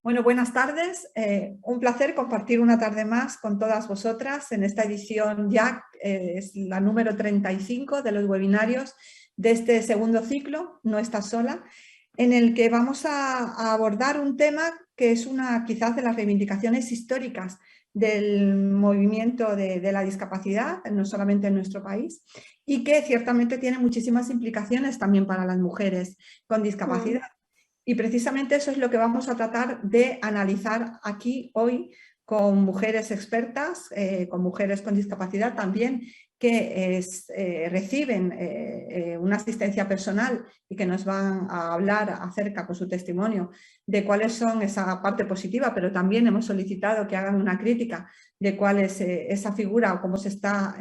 Bueno, buenas tardes. Un placer compartir una tarde más con todas vosotras en esta edición ya, es la número 35 de los webinarios de este segundo ciclo, No estás sola, en el que vamos a abordar un tema que es una quizás de las reivindicaciones históricas del movimiento de la discapacidad, no solamente en nuestro país, y que ciertamente tiene muchísimas implicaciones también para las mujeres con discapacidad. Y precisamente eso es lo que vamos a tratar de analizar aquí hoy con mujeres expertas, con mujeres con discapacidad también, que reciben una asistencia personal y que nos van a hablar acerca con su testimonio de cuáles son esa parte positiva, pero también hemos solicitado que hagan una crítica de cuál es esa figura o cómo se está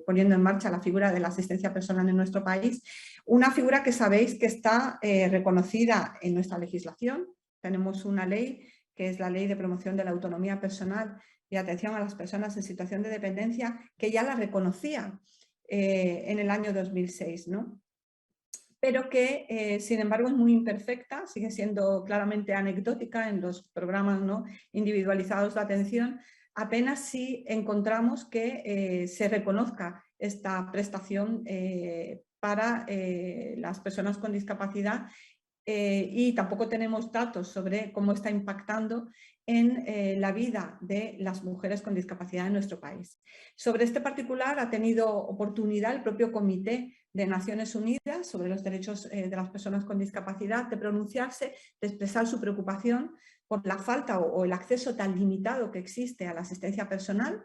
poniendo en marcha la figura de la asistencia personal en nuestro país. Una figura que sabéis que está reconocida en nuestra legislación. Tenemos una ley que es la Ley de Promoción de la Autonomía Personal y Atención a las Personas en Situación de Dependencia, que ya la reconocía en el año 2006, ¿no? Pero que, sin embargo, es muy imperfecta, sigue siendo claramente anecdótica en los programas, ¿no?, individualizados de atención. Apenas si encontramos que se reconozca esta prestación para las personas con discapacidad y tampoco tenemos datos sobre cómo está impactando en la vida de las mujeres con discapacidad en nuestro país. Sobre este particular ha tenido oportunidad el propio Comité de Naciones Unidas sobre los derechos de las personas con discapacidad de pronunciarse, de expresar su preocupación por la falta o el acceso tan limitado que existe a la asistencia personal.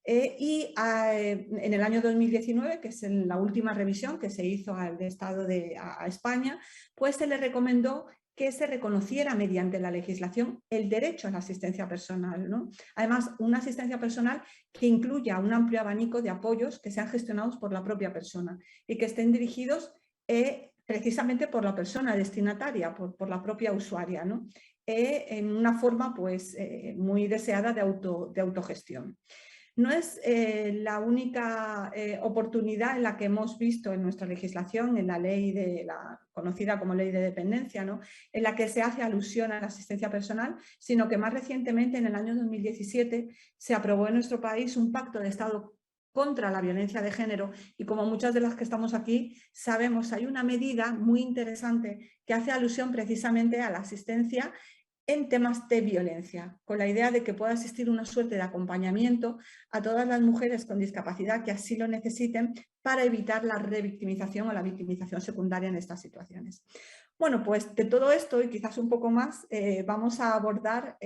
En el año 2019, que es en la última revisión que se hizo al Estado a España, pues se le recomendó que se reconociera mediante la legislación el derecho a la asistencia personal, ¿no? Además, una asistencia personal que incluya un amplio abanico de apoyos que sean gestionados por la propia persona y que estén dirigidos precisamente por la persona destinataria, por la propia usuaria, ¿no? En una forma pues, muy deseada de autogestión. No es la única oportunidad en la que hemos visto en nuestra legislación, en la ley conocida como Ley de Dependencia, ¿no?, en la que se hace alusión a la asistencia personal, sino que más recientemente, en el año 2017, se aprobó en nuestro país un pacto de Estado contra la violencia de género y, como muchas de las que estamos aquí sabemos, hay una medida muy interesante que hace alusión precisamente a la asistencia en temas de violencia, con la idea de que pueda existir una suerte de acompañamiento a todas las mujeres con discapacidad que así lo necesiten para evitar la revictimización o la victimización secundaria en estas situaciones. Bueno, pues de todo esto y quizás un poco más vamos a abordar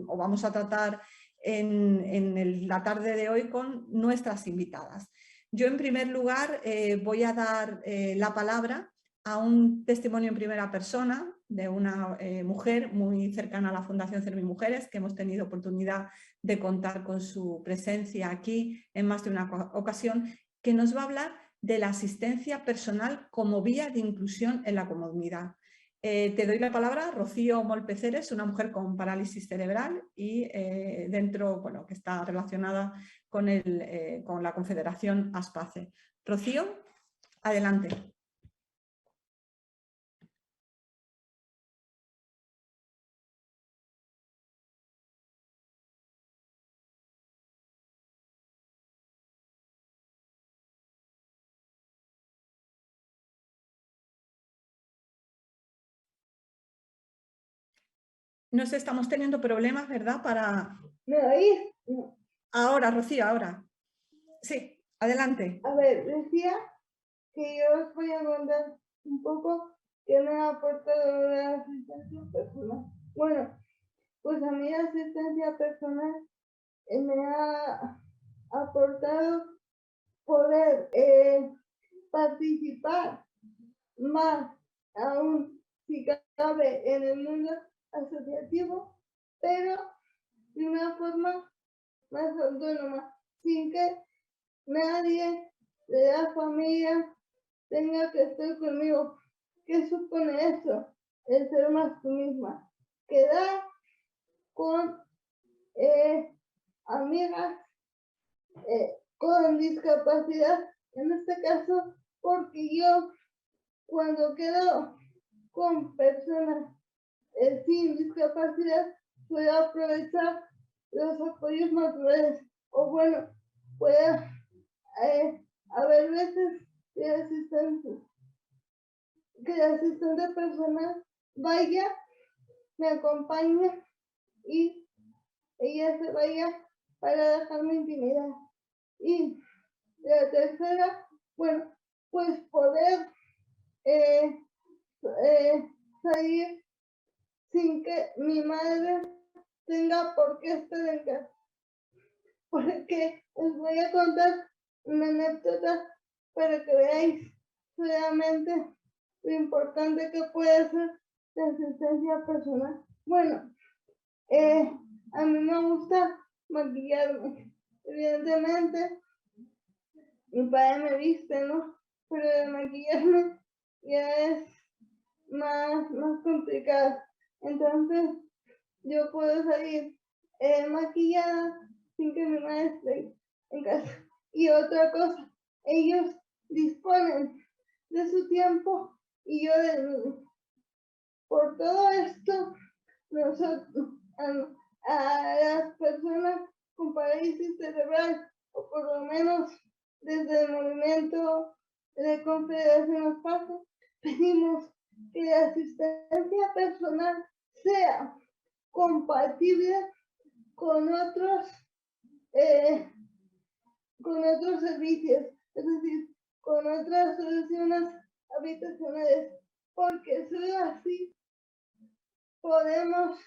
o vamos a tratar en la tarde de hoy con nuestras invitadas. Yo, en primer lugar, voy a dar la palabra a un testimonio en primera persona de una mujer muy cercana a la Fundación Cervimujeres, que hemos tenido oportunidad de contar con su presencia aquí en más de una ocasión, que nos va a hablar de la asistencia personal como vía de inclusión en la comunidad. Te doy la palabra, Rocío Molpeceres, una mujer con parálisis cerebral y bueno, que está relacionada con la Confederación ASPACE. Rocío, adelante. No sé, estamos teniendo problemas, ¿verdad? ¿Me oís? Ahora, Rocío, ahora. Sí, adelante. A ver, decía que yo os voy a contar un poco que me ha aportado la asistencia personal. Bueno, pues a mí la asistencia personal me ha aportado poder participar más aún, si cabe, en el mundo asociativo, pero de una forma más autónoma, sin que nadie de la familia tenga que estar conmigo. ¿Qué supone eso? El ser más tú misma. Quedar con amigas con discapacidad, en este caso, porque yo cuando quedo con personas sin discapacidad pueda aprovechar los apoyos naturales. O bueno, pueda haber veces que el asistente personal vaya, me acompañe y ella se vaya para dejarme intimidad. Y la tercera, bueno, pues poder salir sin que mi madre tenga por qué estar en casa. Porque os voy a contar una anécdota para que veáis realmente lo importante que puede ser la asistencia personal. Bueno, a mí me gusta maquillarme. Evidentemente, mi padre me viste, ¿no? Pero de maquillarme ya es más complicado. Entonces, yo puedo salir maquillada sin que mi madre esté en casa. Y otra cosa, ellos disponen de su tiempo y yo del mío. Por todo esto, nosotros, a las personas con parálisis cerebral, o por lo menos desde el movimiento de Confederación Paz, pedimos que la asistencia personal sea compatible con otros servicios, es decir, con otras soluciones habitacionales, porque solo así podemos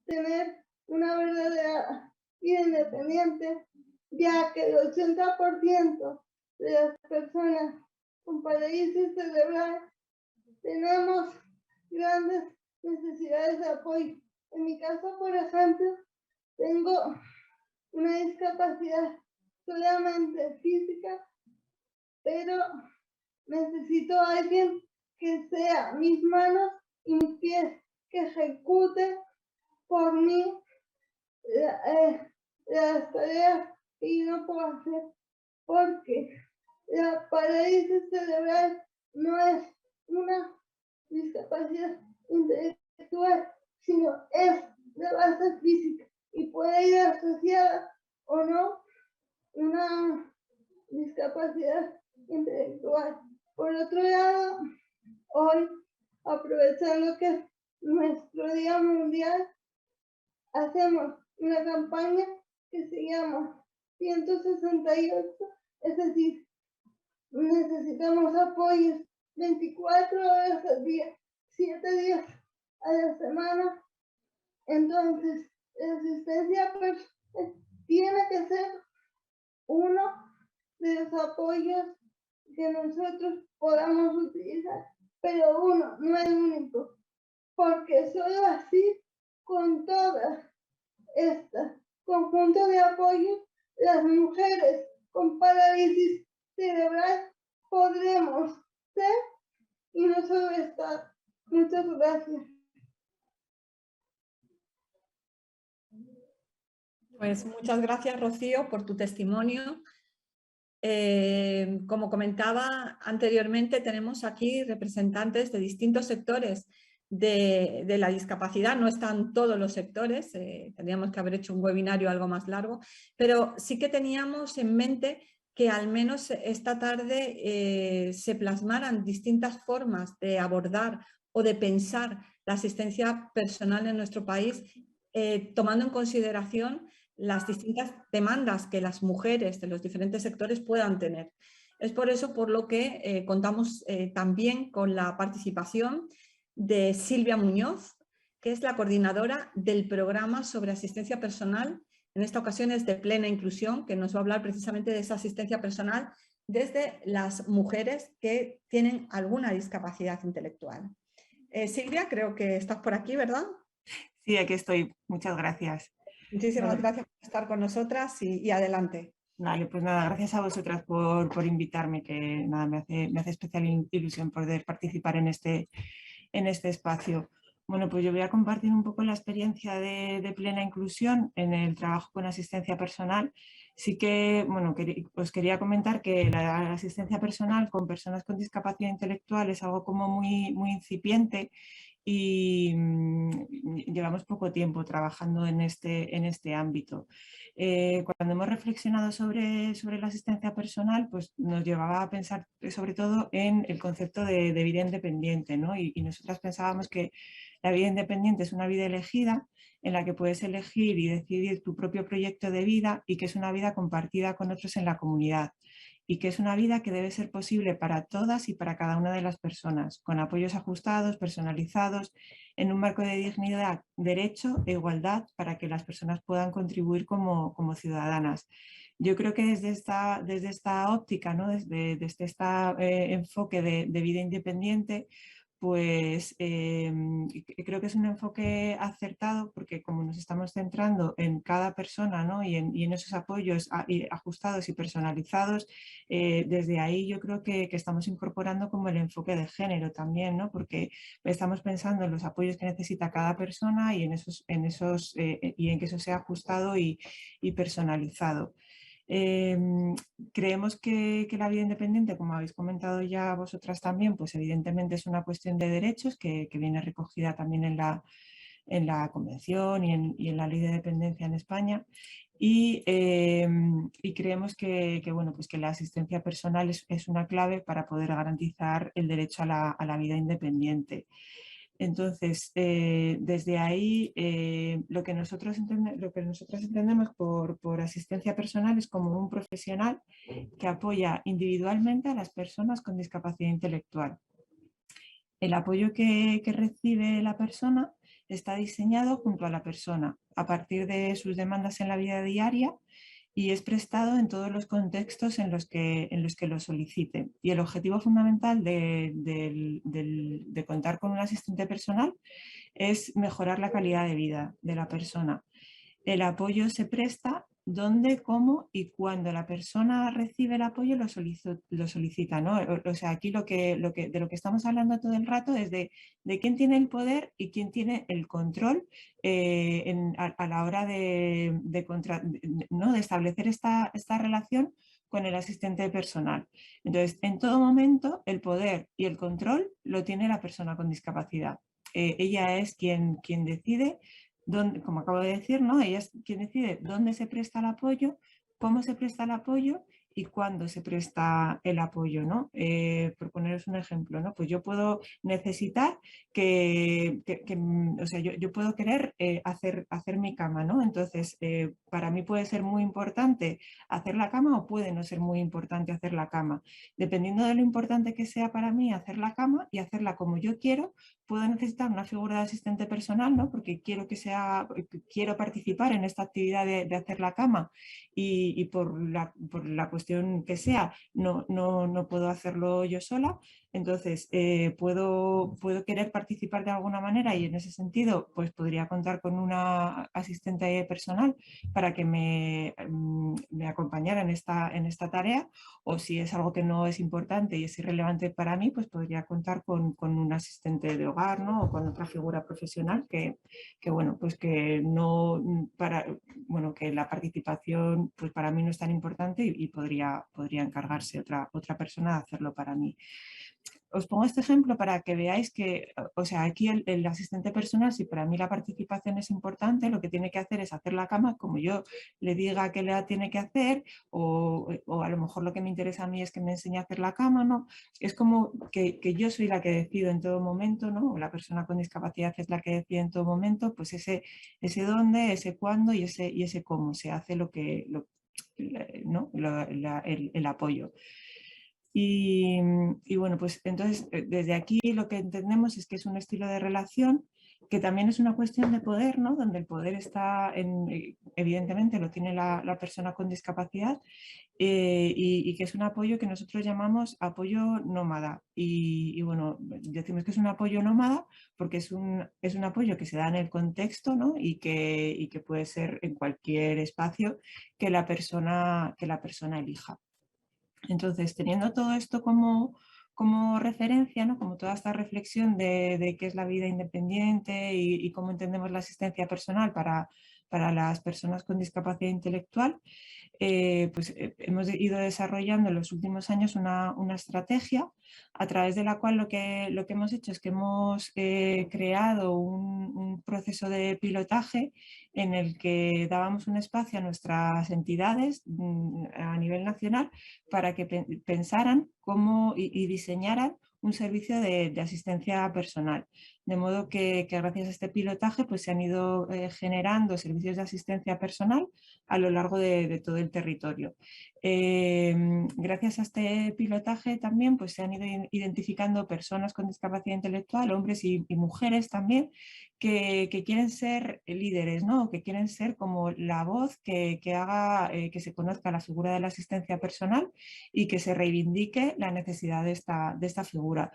tener una verdadera vida independiente, ya que el 80% de las personas con parálisis cerebral tenemos grandes necesidades de apoyo. En mi caso, por ejemplo, tengo una discapacidad solamente física, pero necesito a alguien que sea mis manos y mis pies, que ejecute por mí las tareas que yo no puedo hacer, porque la parálisis cerebral no es una discapacidad intelectual, sino es de base física y puede ir asociada o no una discapacidad intelectual. Por otro lado, hoy, aprovechando que es nuestro Día Mundial, hacemos una campaña que se llama 168, es decir, necesitamos apoyos 24 horas al día, 7 días a la semana. Entonces, la asistencia tiene que ser uno de los apoyos que nosotros podamos utilizar, pero uno, no el único, porque solo así, con todas estas conjunto de apoyos, las mujeres con parálisis cerebral podremos ser y no solo estar. Muchas gracias. Pues muchas gracias, Rocío, por tu testimonio. Como comentaba anteriormente, tenemos aquí representantes de distintos sectores de la discapacidad. No están todos los sectores, tendríamos que haber hecho un webinario algo más largo, pero sí que teníamos en mente que al menos esta tarde se plasmaran distintas formas de abordar o de pensar la asistencia personal en nuestro país, tomando en consideración las distintas demandas que las mujeres de los diferentes sectores puedan tener. Es por eso por lo que contamos también con la participación de Silvia Muñoz, que es la coordinadora del programa sobre asistencia personal, en esta ocasión es de Plena Inclusión, que nos va a hablar precisamente de esa asistencia personal desde las mujeres que tienen alguna discapacidad intelectual. Silvia, creo que estás por aquí, ¿verdad? Sí, aquí estoy. Muchas gracias. Muchísimas gracias por estar con nosotras y adelante. Vale, pues nada, gracias a vosotras por invitarme, que nada, me hace especial ilusión poder participar en este espacio. Bueno, pues yo voy a compartir un poco la experiencia de Plena Inclusión en el trabajo con asistencia personal. Sí que, bueno, os quería comentar que la asistencia personal con personas con discapacidad intelectual es algo como muy incipiente y llevamos poco tiempo trabajando en este ámbito. Cuando hemos reflexionado sobre la asistencia personal, pues nos llevaba a pensar sobre todo en el concepto de vida independiente, ¿no? Y nosotras pensábamos que la vida independiente es una vida elegida en la que puedes elegir y decidir tu propio proyecto de vida y que es una vida compartida con otros en la comunidad y que es una vida que debe ser posible para todas y para cada una de las personas, con apoyos ajustados, personalizados, en un marco de dignidad, derecho e igualdad para que las personas puedan contribuir como ciudadanas. Yo creo que desde esta óptica, ¿no? desde este enfoque de vida independiente, pues creo que es un enfoque acertado porque como nos estamos centrando en cada persona, ¿no? y en esos apoyos ajustados y personalizados, desde ahí yo creo que estamos incorporando como el enfoque de género también, ¿no? Porque estamos pensando en los apoyos que necesita cada persona y y en que eso sea ajustado y personalizado. Creemos que la vida independiente, como habéis comentado ya vosotras también, pues evidentemente es una cuestión de derechos que viene recogida también en la Convención y en la Ley de Dependencia en España. Y creemos bueno, pues que la asistencia personal es una clave para poder garantizar el derecho a la vida independiente. Entonces, desde ahí, lo que nosotros entendemos por asistencia personal es como un profesional que apoya individualmente a las personas con discapacidad intelectual. El apoyo que recibe la persona está diseñado junto a la persona, a partir de sus demandas en la vida diaria y es prestado en todos los contextos en los que lo solicite. Y el objetivo fundamental de contar con un asistente personal es mejorar la calidad de vida de la persona. El apoyo se presta donde, cómo y cuando la persona recibe el apoyo lo solicita, ¿no? O sea, aquí de lo que estamos hablando todo el rato es de quién tiene el poder y quién tiene el control a la hora ¿no? de establecer esta relación con el asistente personal. Entonces, en todo momento, el poder y el control lo tiene la persona con discapacidad. Ella es quien decide dónde, como acabo de decir, ¿no? Ella es quien decide dónde se presta el apoyo, cómo se presta el apoyo y cuándo se presta el apoyo, ¿no? Por poneros un ejemplo, ¿no? Pues yo puedo necesitar o sea, yo puedo querer hacer mi cama, ¿no? Entonces, para mí puede ser muy importante hacer la cama o puede no ser muy importante hacer la cama. Dependiendo de lo importante que sea para mí hacer la cama y hacerla como yo quiero, puedo necesitar una figura de asistente personal, ¿no? Porque quiero participar en esta actividad de hacer la cama y por la cuestión que sea, no puedo hacerlo yo sola. Entonces, puedo querer participar de alguna manera y en ese sentido, pues podría contar con una asistente personal para que me acompañara en esta tarea, o si es algo que no es importante y es irrelevante para mí, pues podría contar con un asistente de hogar, ¿no? O con otra figura profesional bueno, pues que no bueno, que la participación pues para mí no es tan importante y podría encargarse otra persona de hacerlo para mí. Os pongo este ejemplo para que veáis que, o sea, aquí el asistente personal, si para mí la participación es importante, lo que tiene que hacer es hacer la cama como yo le diga que la tiene que hacer, o a lo mejor lo que me interesa a mí es que me enseñe a hacer la cama, ¿no? Es como que yo soy la que decido en todo momento, ¿no? O la persona con discapacidad es la que decide en todo momento, pues ese dónde, ese cuándo y ese cómo se hace ¿no? el apoyo. Y bueno, pues entonces desde aquí lo que entendemos es que es un estilo de relación que también es una cuestión de poder, ¿no? Donde el poder está, evidentemente lo tiene la persona con discapacidad y que es un apoyo que nosotros llamamos apoyo nómada. Y bueno, decimos que es un apoyo nómada porque es un apoyo que se da en el contexto, ¿no? y que puede ser en cualquier espacio que la persona elija. Entonces, teniendo todo esto como referencia, ¿no? Como toda esta reflexión de qué es la vida independiente y cómo entendemos la asistencia personal para para las personas con discapacidad intelectual, hemos ido desarrollando en los últimos años una estrategia a través de la cual lo que hemos hecho es que hemos creado un proceso de pilotaje en el que dábamos un espacio a nuestras entidades a nivel nacional para que pensaran cómo y diseñaran un servicio de asistencia personal. De modo que gracias a este pilotaje pues, se han ido generando servicios de asistencia personal a lo largo de todo el territorio. Gracias a este pilotaje también pues, se han ido identificando personas con discapacidad intelectual, hombres y mujeres también, que quieren ser líderes, ¿no? Que quieren ser como la voz que haga que se conozca la figura de la asistencia personal y que se reivindique la necesidad de esta figura.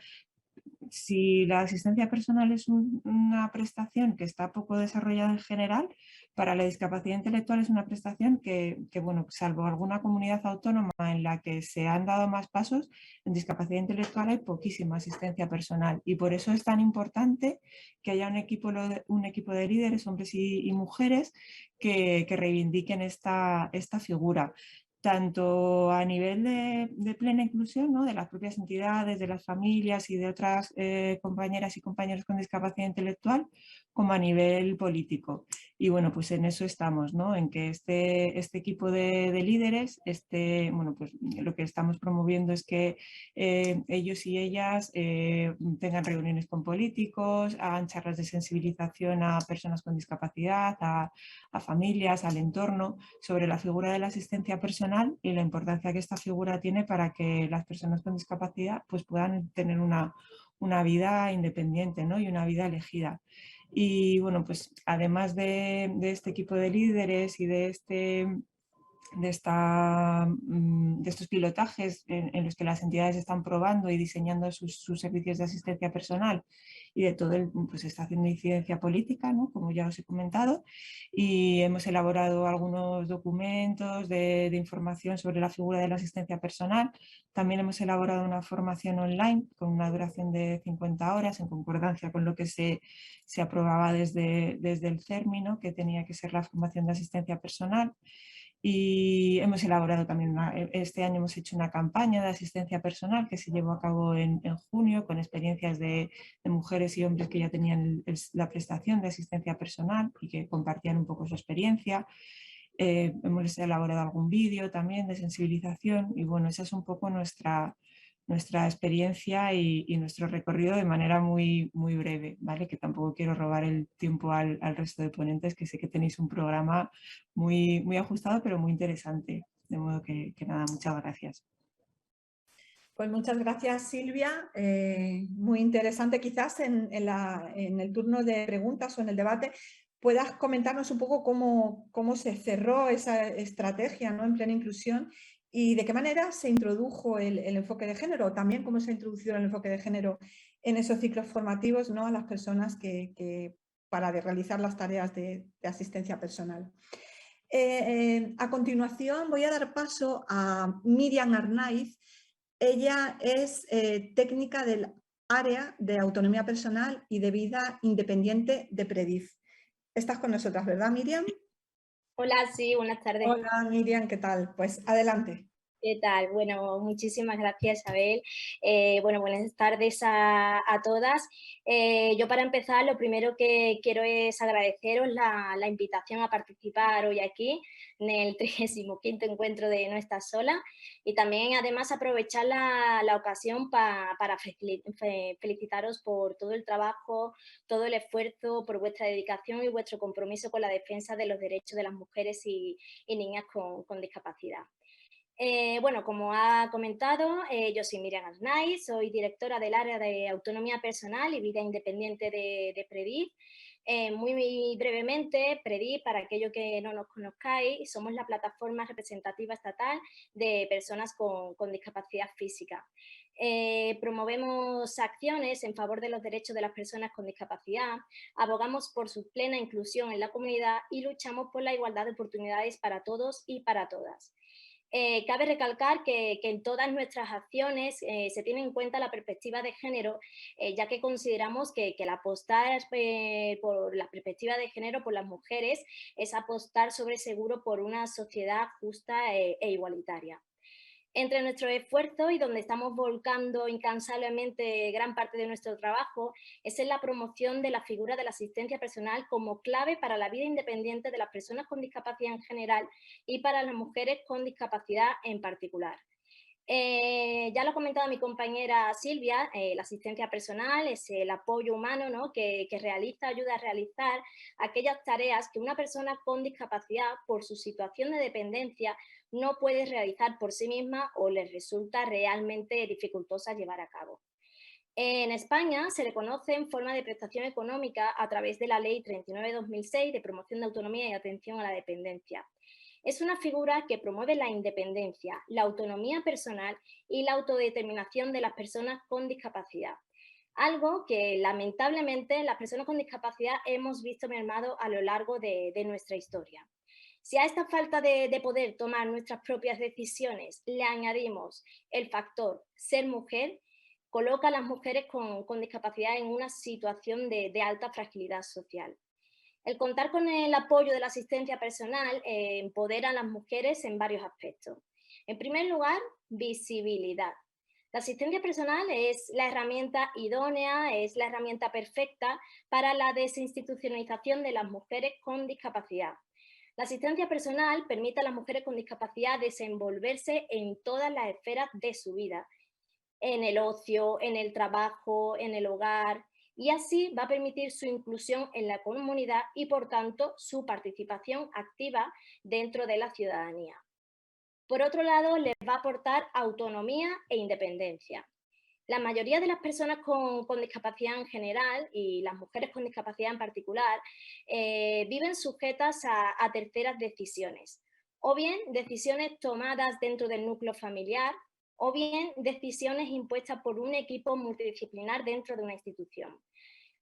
Si la asistencia personal es una prestación que está poco desarrollada en general, para la discapacidad intelectual es una prestación que, bueno, salvo alguna comunidad autónoma en la que se han dado más pasos, en discapacidad intelectual hay poquísima asistencia personal y por eso es tan importante que haya un equipo de líderes, hombres y mujeres, que reivindiquen esta figura, tanto a nivel de plena inclusión, ¿no? De las propias entidades, de las familias y de otras compañeras y compañeros con discapacidad intelectual, como a nivel político. Y bueno, pues en eso estamos, ¿no? En que este equipo de líderes, bueno, pues lo que estamos promoviendo es que ellos y ellas tengan reuniones con políticos, hagan charlas de sensibilización a personas con discapacidad, a familias, al entorno, sobre la figura de la asistencia personal y la importancia que esta figura tiene para que las personas con discapacidad pues, puedan tener una vida independiente, ¿no? Y una vida elegida. Y bueno, pues además de este equipo de líderes y de estos pilotajes en los que las entidades están probando y diseñando sus servicios de asistencia personal y de todo pues está haciendo incidencia política, ¿no? Como ya os he comentado, y hemos elaborado algunos documentos de información sobre la figura de la asistencia personal. También hemos elaborado una formación online con una duración de 50 horas en concordancia con lo que se aprobaba desde el CERMI, ¿no? Que tenía que ser la formación de asistencia personal. Y hemos elaborado también, este año hemos hecho una campaña de asistencia personal que se llevó a cabo en junio con experiencias de mujeres y hombres que ya tenían la prestación de asistencia personal y que compartían un poco su experiencia. Hemos elaborado algún vídeo también de sensibilización y bueno, esa es un poco nuestra experiencia y nuestro recorrido de manera muy, muy breve, ¿vale? Que tampoco quiero robar el tiempo al resto de ponentes, que sé que tenéis un programa muy, muy ajustado, pero muy interesante. De modo que nada, muchas gracias. Pues muchas gracias, Silvia. Muy interesante. Quizás en el turno de preguntas o en el debate puedas comentarnos un poco cómo se cerró esa estrategia, ¿no? En plena inclusión y de qué manera se introdujo el enfoque de género, también cómo se ha introducido el enfoque de género en esos ciclos formativos, ¿no? A las personas para realizar las tareas de asistencia personal. A continuación voy a dar paso a Miriam Arnaiz. Ella es técnica del área de autonomía personal y de vida independiente de Predif. Estás con nosotras, ¿verdad, Miriam? Hola, sí, buenas tardes. Hola, Miriam, ¿qué tal? Pues adelante. ¿Qué tal? Bueno, muchísimas gracias, Isabel. Bueno, buenas tardes a todas. Yo para empezar, lo primero que quiero es agradeceros la invitación a participar hoy aquí en el 35º encuentro de No Estás Sola y también además aprovechar la ocasión para felicitaros por todo el trabajo, todo el esfuerzo, por vuestra dedicación y vuestro compromiso con la defensa de los derechos de las mujeres y niñas con discapacidad. Bueno, como ha comentado, yo soy Miriam Arnaiz, soy directora del área de autonomía personal y vida independiente de Predif. Muy brevemente, Predif, para aquellos que no nos conozcáis, somos la plataforma representativa estatal de personas con discapacidad física. Promovemos acciones en favor de los derechos de las personas con discapacidad, abogamos por su plena inclusión en la comunidad y luchamos por la igualdad de oportunidades para todos y para todas. Cabe recalcar que en todas nuestras acciones se tiene en cuenta la perspectiva de género, ya que consideramos que el apostar por la perspectiva de género por las mujeres es apostar sobre seguro por una sociedad justa e igualitaria. Entre nuestros esfuerzos y donde estamos volcando incansablemente gran parte de nuestro trabajo es en la promoción de la figura de la asistencia personal como clave para la vida independiente de las personas con discapacidad en general y para las mujeres con discapacidad en particular. Ya lo ha comentado mi compañera Silvia, la asistencia personal es el apoyo humano, ¿no? que ayuda a realizar aquellas tareas que una persona con discapacidad por su situación de dependencia no puede realizar por sí misma o les resulta realmente dificultosa llevar a cabo. En España se reconoce en forma de prestación económica a través de la Ley 39/2006 de promoción de autonomía y atención a la dependencia. Es una figura que promueve la independencia, la autonomía personal y la autodeterminación de las personas con discapacidad. Algo que lamentablemente las personas con discapacidad hemos visto mermado a lo largo de nuestra historia. Si a esta falta de poder tomar nuestras propias decisiones le añadimos el factor ser mujer, coloca a las mujeres con discapacidad en una situación de alta fragilidad social. El contar con el apoyo de la asistencia personal empodera a las mujeres en varios aspectos. En primer lugar, visibilidad. La asistencia personal es la herramienta idónea, es la herramienta perfecta para la desinstitucionalización de las mujeres con discapacidad. La asistencia personal permite a las mujeres con discapacidad desenvolverse en todas las esferas de su vida, en el ocio, en el trabajo, en el hogar, y así va a permitir su inclusión en la comunidad y, por tanto, su participación activa dentro de la ciudadanía. Por otro lado, les va a aportar autonomía e independencia. La mayoría de las personas con discapacidad en general y las mujeres con discapacidad en particular viven sujetas a terceras decisiones, o bien decisiones tomadas dentro del núcleo familiar, o bien decisiones impuestas por un equipo multidisciplinar dentro de una institución.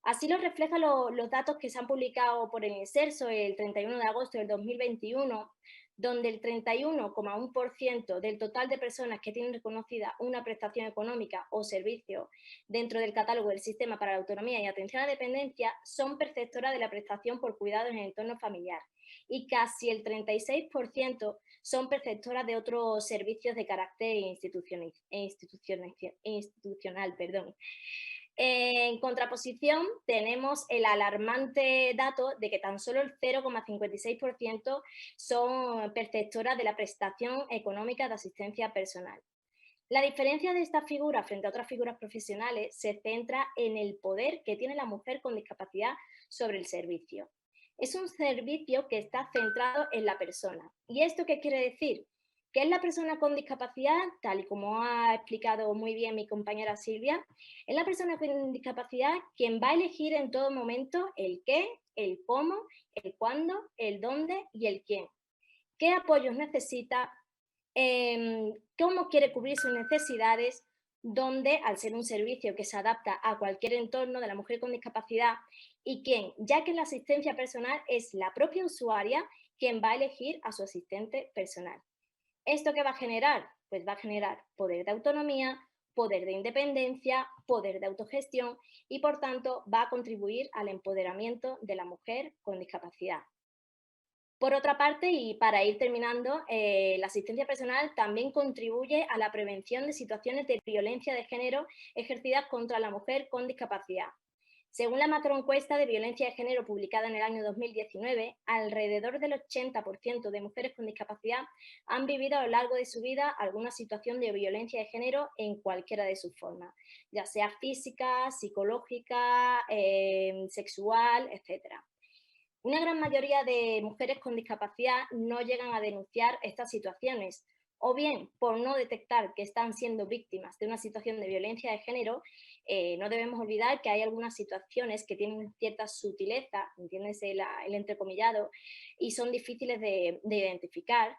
Así lo reflejan los datos que se han publicado por el INSERSO el 31 de agosto del 2021, donde el 31,1% del total de personas que tienen reconocida una prestación económica o servicio dentro del catálogo del Sistema para la Autonomía y Atención a la Dependencia son perceptoras de la prestación por cuidados en el entorno familiar, y casi el 36% son perceptoras de otros servicios de carácter institucional. En contraposición, tenemos el alarmante dato de que tan solo el 0,56% son perceptoras de la prestación económica de asistencia personal. La diferencia de esta figura frente a otras figuras profesionales se centra en el poder que tiene la mujer con discapacidad sobre el servicio. Es un servicio que está centrado en la persona. ¿Y esto qué quiere decir? Que es la persona con discapacidad, tal y como ha explicado muy bien mi compañera Silvia, es la persona con discapacidad quien va a elegir en todo momento el qué, el cómo, el cuándo, el dónde y el quién. ¿Qué apoyos necesita? Cómo quiere cubrir sus necesidades, donde al ser un servicio que se adapta a cualquier entorno de la mujer con discapacidad y quién, ya que la asistencia personal es la propia usuaria quien va a elegir a su asistente personal. ¿Esto qué va a generar? Pues va a generar poder de autonomía, poder de independencia, poder de autogestión y, por tanto, va a contribuir al empoderamiento de la mujer con discapacidad. Por otra parte, y para ir terminando, la asistencia personal también contribuye a la prevención de situaciones de violencia de género ejercidas contra la mujer con discapacidad. Según la macroencuesta de violencia de género publicada en el año 2019, alrededor del 80% de mujeres con discapacidad han vivido a lo largo de su vida alguna situación de violencia de género en cualquiera de sus formas, ya sea física, psicológica, sexual, etc. Una gran mayoría de mujeres con discapacidad no llegan a denunciar estas situaciones, o bien por no detectar que están siendo víctimas de una situación de violencia de género. No debemos olvidar que hay algunas situaciones que tienen cierta sutileza, entiéndese el entrecomillado, y son difíciles de identificar,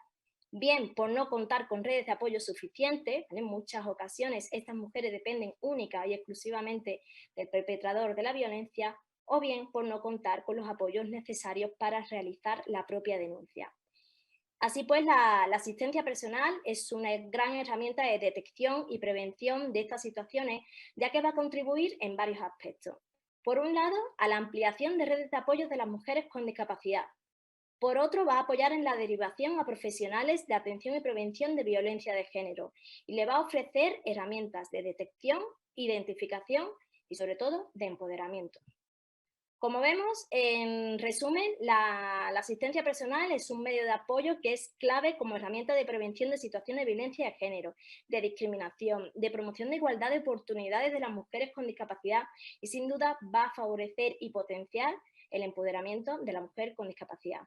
bien por no contar con redes de apoyo suficientes. En muchas ocasiones estas mujeres dependen única y exclusivamente del perpetrador de la violencia, o bien por no contar con los apoyos necesarios para realizar la propia denuncia. Así pues, la asistencia personal es una gran herramienta de detección y prevención de estas situaciones, ya que va a contribuir en varios aspectos. Por un lado, a la ampliación de redes de apoyo de las mujeres con discapacidad. Por otro, va a apoyar en la derivación a profesionales de atención y prevención de violencia de género y le va a ofrecer herramientas de detección, identificación y, sobre todo, de empoderamiento. Como vemos, en resumen, la asistencia personal es un medio de apoyo que es clave como herramienta de prevención de situaciones de violencia de género, de discriminación, de promoción de igualdad de oportunidades de las mujeres con discapacidad y sin duda va a favorecer y potenciar el empoderamiento de la mujer con discapacidad.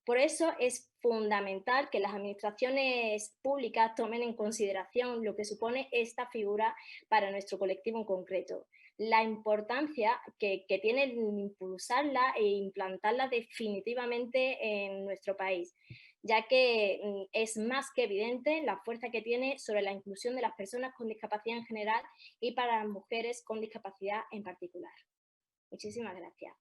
Por eso es fundamental que las administraciones públicas tomen en consideración lo que supone esta figura para nuestro colectivo en concreto, la importancia que tiene impulsarla e implantarla definitivamente en nuestro país, ya que es más que evidente la fuerza que tiene sobre la inclusión de las personas con discapacidad en general y para las mujeres con discapacidad en particular. Muchísimas gracias.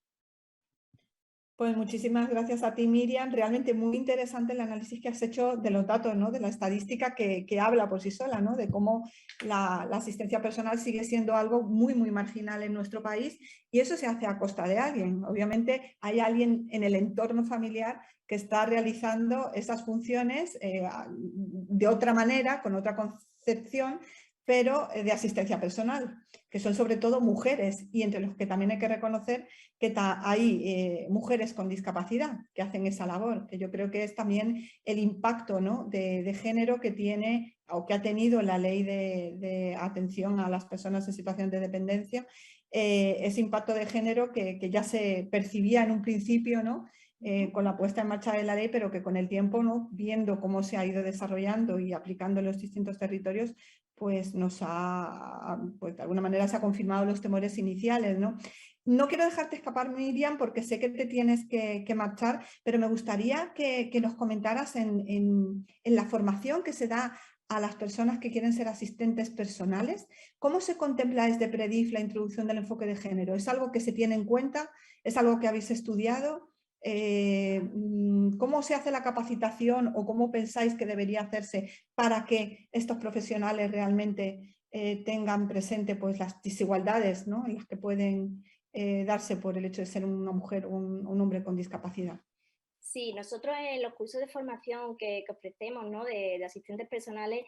Pues muchísimas gracias a ti, Miriam. Realmente muy interesante el análisis que has hecho de los datos, ¿no? De la estadística que habla por sí sola, ¿no? De cómo la asistencia personal sigue siendo algo muy, muy marginal en nuestro país y eso se hace a costa de alguien. Obviamente hay alguien en el entorno familiar que está realizando esas funciones de otra manera, con otra concepción, pero de asistencia personal, que son sobre todo mujeres y entre los que también hay que reconocer que hay mujeres con discapacidad que hacen esa labor, que yo creo que es también el impacto, ¿no? de género que tiene o que ha tenido la ley de atención a las personas en situación de dependencia, ese impacto de género que ya se percibía en un principio, ¿no? Con la puesta en marcha de la ley, pero que con el tiempo, ¿no? Viendo cómo se ha ido desarrollando y aplicando en los distintos territorios, pues pues de alguna manera se ha confirmado los temores iniciales, ¿no? No quiero dejarte escapar, Miriam, porque sé que te tienes que marchar, pero me gustaría que nos comentaras en la formación que se da a las personas que quieren ser asistentes personales. ¿Cómo se contempla desde PREDIF la introducción del enfoque de género? ¿Es algo que se tiene en cuenta? ¿Es algo que habéis estudiado? ¿Cómo se hace la capacitación o cómo pensáis que debería hacerse para que estos profesionales realmente tengan presente pues, las desigualdades, ¿no? en las que pueden darse por el hecho de ser una mujer o un hombre con discapacidad? Sí, nosotros en los cursos de formación que ofrecemos, ¿no? de asistentes personales,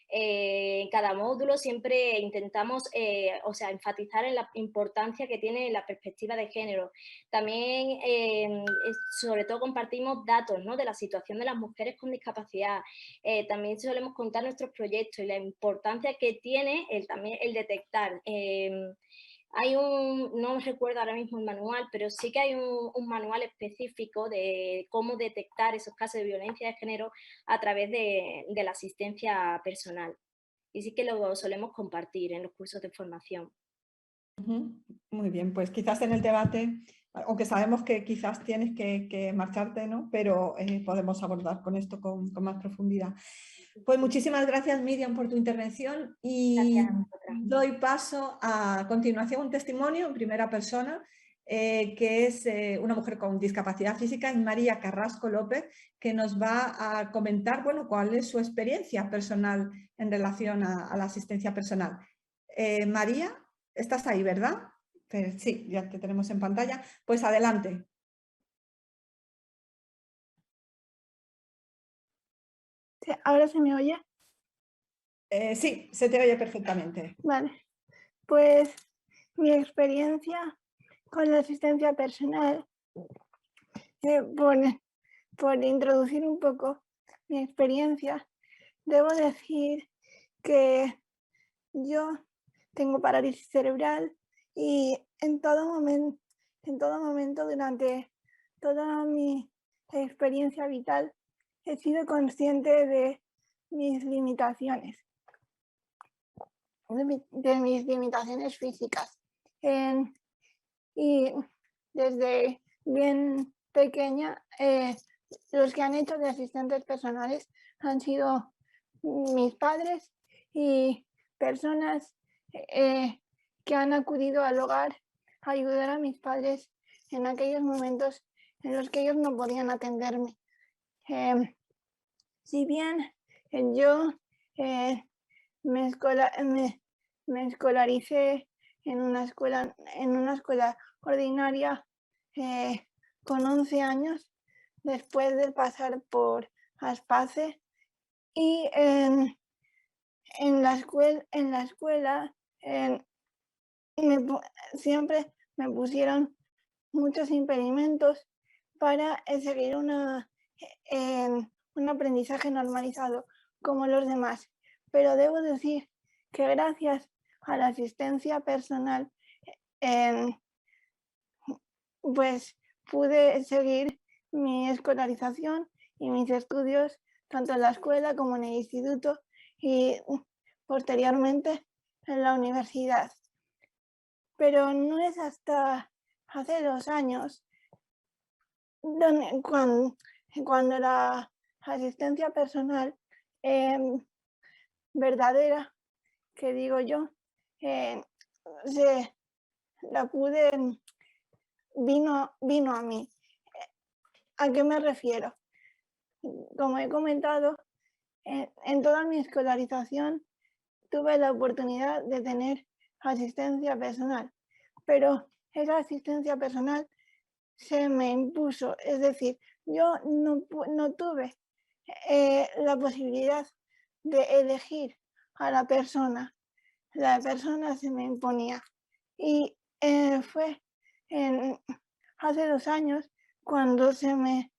en cada módulo siempre intentamos enfatizar en la importancia que tiene la perspectiva de género. También, sobre todo, compartimos datos, ¿no? de la situación de las mujeres con discapacidad. También solemos contar nuestros proyectos y la importancia que tiene también el detectar. No recuerdo ahora mismo el manual, pero sí que hay un manual específico de cómo detectar esos casos de violencia de género a través de la asistencia personal. Y sí que lo solemos compartir en los cursos de formación. Muy bien, pues quizás en el debate, aunque sabemos que quizás tienes que marcharte, ¿no? Pero podemos abordar con esto con más profundidad. Pues muchísimas gracias, Miriam, por tu intervención y Gracias a vosotras. doy paso a continuación un testimonio en primera persona que es una mujer con discapacidad física, María Carrasco López, que nos va a comentar, bueno, cuál es su experiencia personal en relación a la asistencia personal. María, estás ahí, ¿verdad? Sí, ya te tenemos en pantalla. Pues adelante. ¿Ahora se me oye? Sí, se te oye perfectamente. Vale, pues mi experiencia con la asistencia personal, por introducir un poco mi experiencia, debo decir que yo tengo parálisis cerebral y en todo momento durante toda mi experiencia vital he sido consciente de mis limitaciones. De mis limitaciones físicas. Y desde bien pequeña, los que han hecho de asistentes personales han sido mis padres y personas que han acudido al hogar a ayudar a mis padres en aquellos momentos en los que ellos no podían atenderme. si bien yo me escolaricé en una escuela ordinaria con 11 años, después de pasar por Aspace, y en la escuela siempre me pusieron muchos impedimentos para seguir un aprendizaje normalizado como los demás. Pero debo decir que gracias a la asistencia personal, pues pude seguir mi escolarización y mis estudios tanto en la escuela como en el instituto y posteriormente en la universidad. Pero no es hasta hace 2 años cuando la asistencia personal verdadera, que digo yo, vino a mí. ¿A qué me refiero? Como he comentado, en toda mi escolarización tuve la oportunidad de tener asistencia personal, pero esa asistencia personal se me impuso, es decir, yo no tuve la posibilidad de elegir a la persona se me imponía. Y fue hace 2 años cuando se me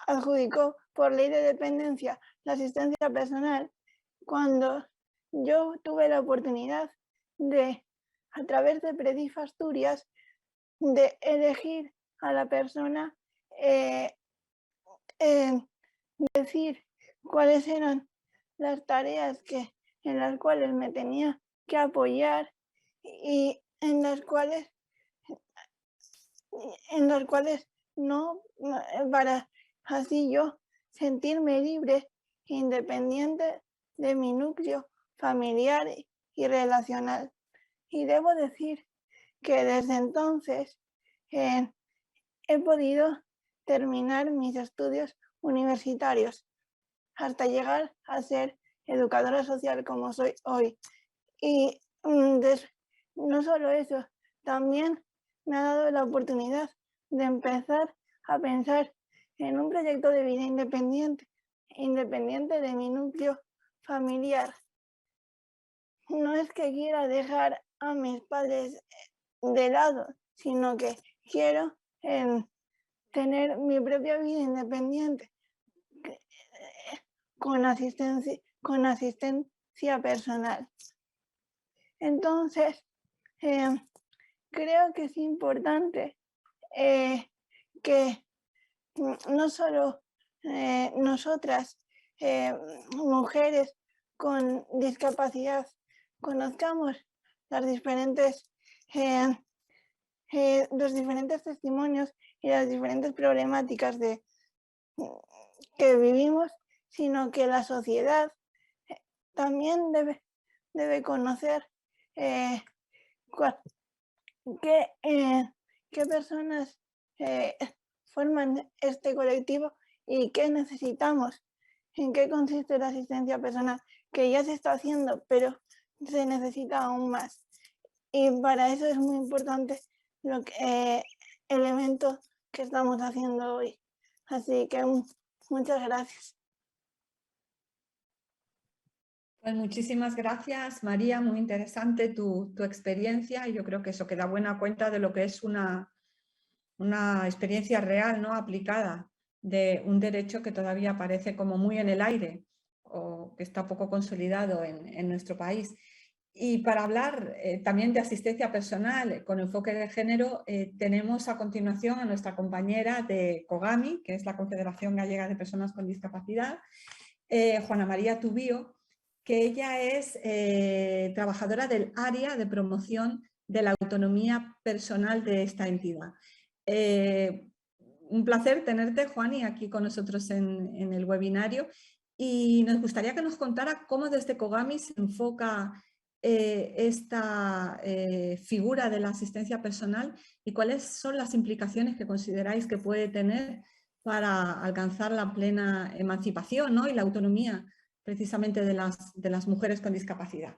adjudicó por ley de dependencia la asistencia personal, cuando yo tuve la oportunidad de, a través de Predif Asturias, de elegir a la persona, decir cuáles eran las tareas en las cuales me tenía que apoyar y en las cuales no, para así yo sentirme libre e independiente de mi núcleo familiar y relacional. Y debo decir que desde entonces he podido terminar mis estudios universitarios hasta llegar a ser educadora social como soy hoy. Y no solo eso, también me ha dado la oportunidad de empezar a pensar en un proyecto de vida independiente de mi núcleo familiar. No es que quiera dejar a mis padres de lado, sino que quiero tener mi propia vida independiente con asistencia personal. Entonces, creo que es importante que no solo nosotras, mujeres con discapacidad, conozcamos los diferentes testimonios y las diferentes problemáticas que vivimos, sino que la sociedad también debe conocer qué personas forman este colectivo y qué necesitamos, en qué consiste la asistencia personal, que ya se está haciendo, pero se necesita aún más. Y para eso es muy importante el evento que estamos haciendo hoy. Así que muchas gracias. Pues muchísimas gracias, María, muy interesante tu experiencia y yo creo que eso que da buena cuenta de lo que es una experiencia real, ¿no? Aplicada de un derecho que todavía parece como muy en el aire o que está poco consolidado en nuestro país. Y para hablar también de asistencia personal con enfoque de género, tenemos a continuación a nuestra compañera de COGAMI, que es la Confederación Gallega de Personas con Discapacidad, Juana María Tubío, que ella es trabajadora del área de promoción de la autonomía personal de esta entidad. Un placer tenerte, Juani, aquí con nosotros en el webinario y nos gustaría que nos contara cómo desde COGAMI se enfoca esta figura de la asistencia personal y cuáles son las implicaciones que consideráis que puede tener para alcanzar la plena emancipación, ¿no? Y la autonomía precisamente de las mujeres con discapacidad.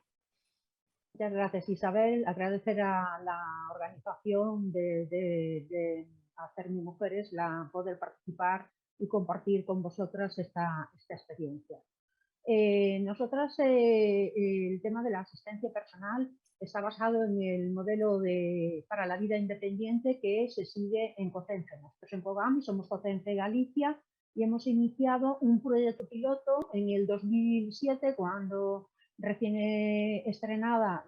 Muchas gracias, Isabel. Agradecer a la organización de Hacer Mi Mujeres poder participar y compartir con vosotras esta experiencia. Nosotras, el tema de la asistencia personal está basado en el modelo para la vida independiente que se sigue en COCENFE. Nosotros en COGAMI somos COCENFE Galicia y hemos iniciado un proyecto piloto en el 2007, cuando recién estrenada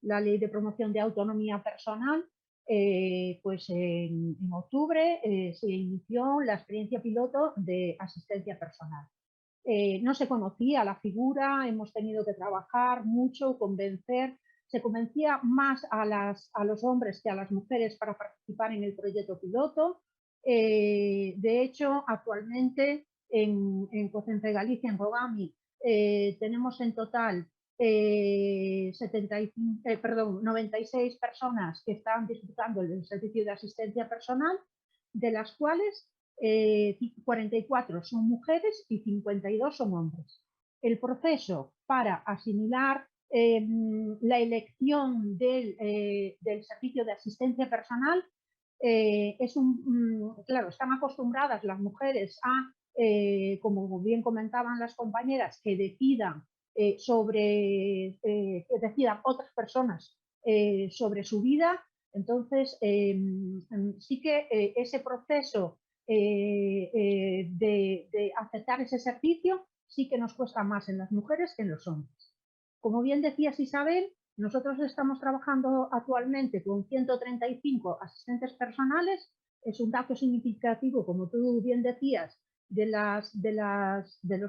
la Ley de Promoción de Autonomía Personal. Pues en octubre se inició la experiencia piloto de asistencia personal. No se conocía la figura, hemos tenido que trabajar mucho, convencer. Se convencía más a los hombres que a las mujeres para participar en el proyecto piloto. De hecho, actualmente en COCENFE Galicia, en COGAMI, tenemos en total 96 personas que están disfrutando del servicio de asistencia personal, de las cuales 44 son mujeres y 52 son hombres. El proceso para asimilar la elección del servicio de asistencia personal claro, están acostumbradas las mujeres a, como bien comentaban las compañeras, que decidan que decidan otras personas sobre su vida. Entonces, sí que ese proceso de aceptar ese servicio sí que nos cuesta más en las mujeres que en los hombres. Como bien decías, Isabel, nosotros estamos trabajando actualmente con 135 asistentes personales. Es un dato significativo, como tú bien decías, de los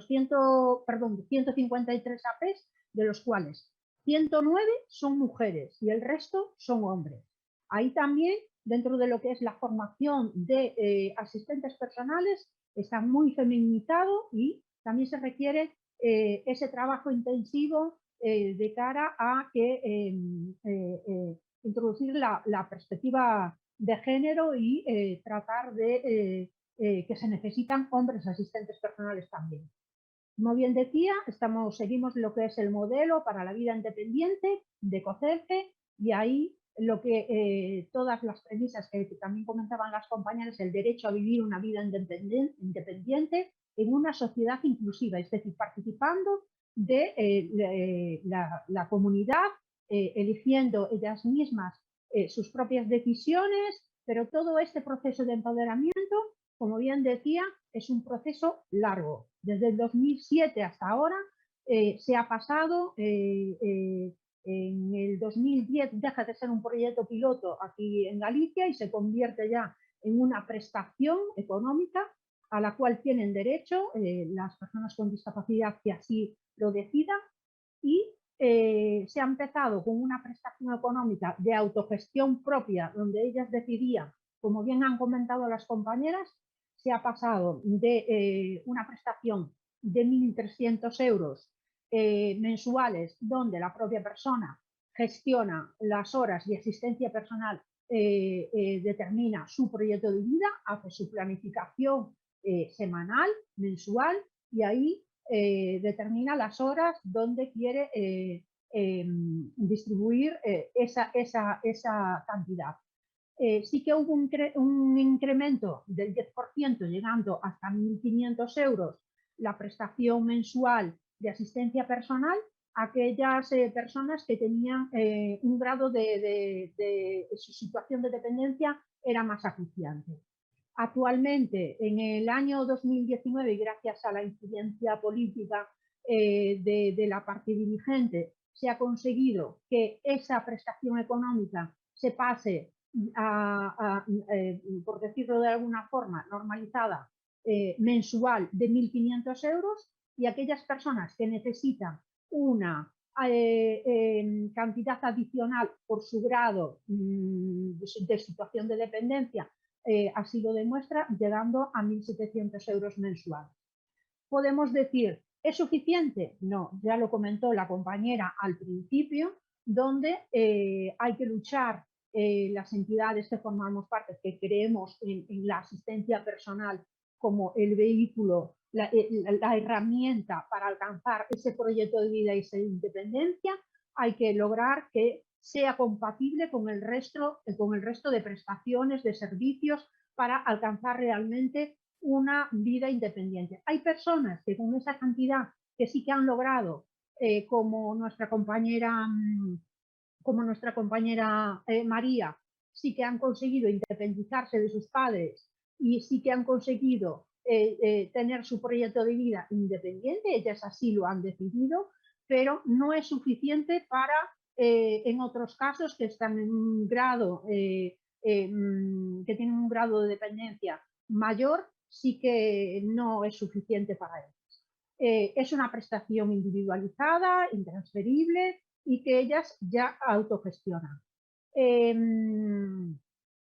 153 APs, de los cuales 109 son mujeres y el resto son hombres. Ahí también, dentro de lo que es la formación de asistentes personales, está muy feminizado y también se requiere ese trabajo intensivo de cara a introducir la perspectiva de género y tratar de que se necesitan hombres asistentes personales también. Como bien decía, seguimos lo que es el modelo para la vida independiente de COCENFE, y ahí todas las premisas que también comentaban las compañeras, el derecho a vivir una vida independiente en una sociedad inclusiva, es decir, participando de la comunidad, eligiendo ellas mismas sus propias decisiones, pero todo este proceso de empoderamiento, como bien decía, es un proceso largo. Desde el 2007 hasta ahora se ha pasado, en el 2010 deja de ser un proyecto piloto aquí en Galicia y se convierte ya en una prestación económica a la cual tienen derecho las personas con discapacidad que así lo decidan, y se ha empezado con una prestación económica de autogestión propia, donde ellas decidían, como bien han comentado las compañeras, se ha pasado de una prestación de 1.300 euros mensuales, donde la propia persona gestiona las horas de asistencia personal, determina su proyecto de vida, hace su planificación semanal, mensual, y ahí determina las horas donde quiere distribuir esa cantidad. Sí que hubo un incremento del 10%, llegando hasta 1.500 euros la prestación mensual de asistencia personal a aquellas personas que tenían un grado de su situación de dependencia era más acuciante. Actualmente, en el año 2019, y gracias a la incidencia política de la parte dirigente, se ha conseguido que esa prestación económica se pase por decirlo de alguna forma, normalizada, mensual de 1.500 euros, y aquellas personas que necesitan una cantidad adicional por su grado de situación de dependencia, así lo demuestra, llegando a 1.700 euros mensuales. Podemos decir, ¿es suficiente? No, ya lo comentó la compañera al principio, donde hay que luchar las entidades que formamos parte, que creemos en la asistencia personal como el vehículo, la herramienta para alcanzar ese proyecto de vida y esa independencia, hay que lograr que sea compatible con el resto de prestaciones, de servicios, para alcanzar realmente una vida independiente. Hay personas que con esa cantidad que sí que han logrado, como nuestra compañera María, sí que han conseguido independizarse de sus padres y sí que han conseguido tener su proyecto de vida independiente, ellas así lo han decidido, pero no es suficiente para, en otros casos que están en un grado, que tienen un grado de dependencia mayor, sí que no es suficiente para ellos. Es una prestación individualizada, intransferible y que ellas ya autogestionan.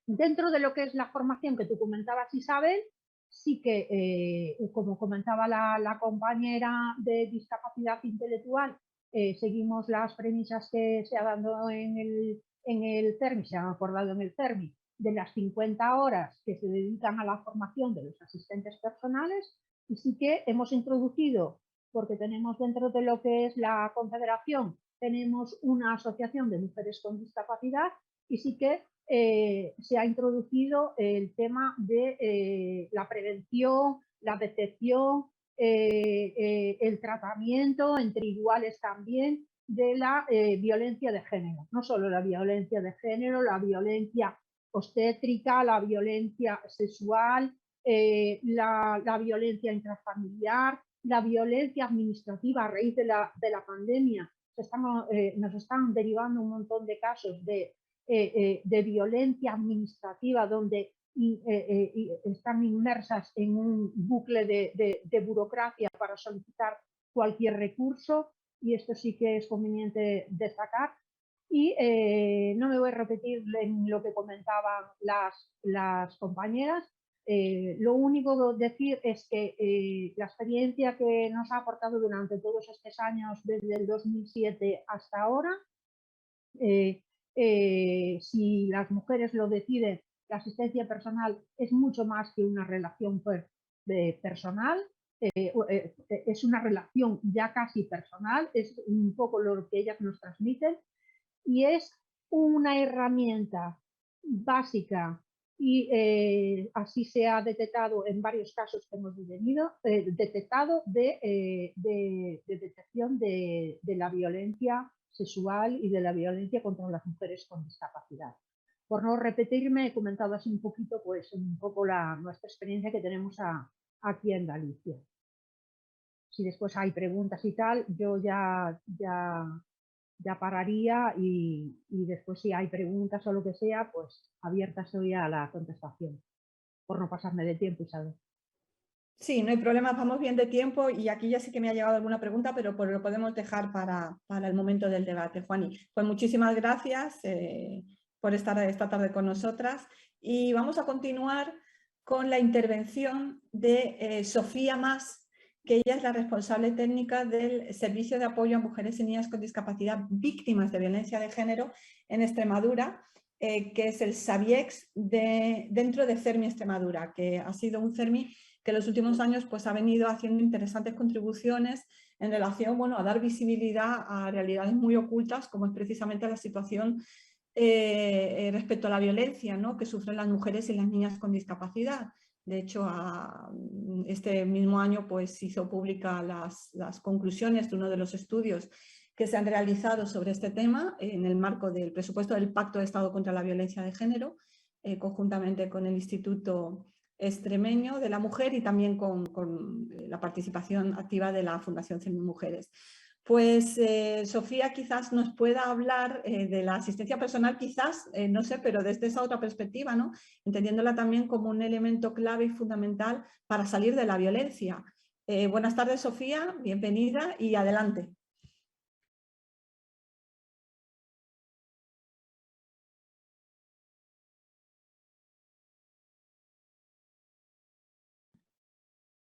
Dentro de lo que es la formación que tú comentabas, Isabel, sí que, como comentaba la compañera de discapacidad intelectual, seguimos las premisas que se ha dado en el CERMI, se han acordado en el CERMI, de las 50 horas que se dedican a la formación de los asistentes personales, y sí que hemos introducido, porque tenemos dentro de lo que es la confederación, tenemos una asociación de mujeres con discapacidad, y sí que se ha introducido el tema de la prevención, la detección, el tratamiento entre iguales también de la violencia de género. No solo la violencia de género, la violencia obstétrica, la violencia sexual, la violencia intrafamiliar, la violencia administrativa a raíz de la pandemia. Nos están derivando un montón de casos de violencia administrativa donde están inmersas en un bucle de burocracia para solicitar cualquier recurso, y esto sí que es conveniente destacar. Y no me voy a repetir en lo que comentaban las compañeras. Lo único que decir es que la experiencia que nos ha aportado durante todos estos años, desde el 2007 hasta ahora, si las mujeres lo deciden, la asistencia personal es mucho más que una relación personal, es una relación ya casi personal, es un poco lo que ellas nos transmiten, y es una herramienta básica, y así se ha detectado en varios casos que hemos detectado de detección de la violencia sexual y de la violencia contra las mujeres con discapacidad. Por no repetirme, he comentado así un poquito, pues un poco nuestra experiencia que tenemos aquí en Galicia. Si después hay preguntas y tal, yo ya pararía, y después si hay preguntas o lo que sea, pues abierta estoy a la contestación, por no pasarme de tiempo, Isabel. Sí, no hay problema, vamos bien de tiempo, y aquí ya sí que me ha llegado alguna pregunta, pero lo podemos dejar para el momento del debate. Juani, pues muchísimas gracias por estar esta tarde con nosotras, y vamos a continuar con la intervención de Sofía Mas, que ella es la responsable técnica del Servicio de Apoyo a Mujeres y Niñas con Discapacidad víctimas de violencia de género en Extremadura, que es el SAVIEX dentro de CERMI Extremadura, que ha sido un CERMI que en los últimos años pues, ha venido haciendo interesantes contribuciones en relación, bueno, a dar visibilidad a realidades muy ocultas, como es precisamente la situación respecto a la violencia, ¿no?, que sufren las mujeres y las niñas con discapacidad. De hecho, este mismo año pues, se hizo pública las conclusiones de uno de los estudios que se han realizado sobre este tema en el marco del presupuesto del Pacto de Estado contra la Violencia de Género, conjuntamente con el Instituto Extremeño de la Mujer y también con la participación activa de la Fundación CERMI Mujeres. Pues Sofía quizás nos pueda hablar de la asistencia personal, quizás, no sé, pero desde esa otra perspectiva, ¿no?, entendiéndola también como un elemento clave y fundamental para salir de la violencia. Buenas tardes, Sofía, bienvenida y adelante.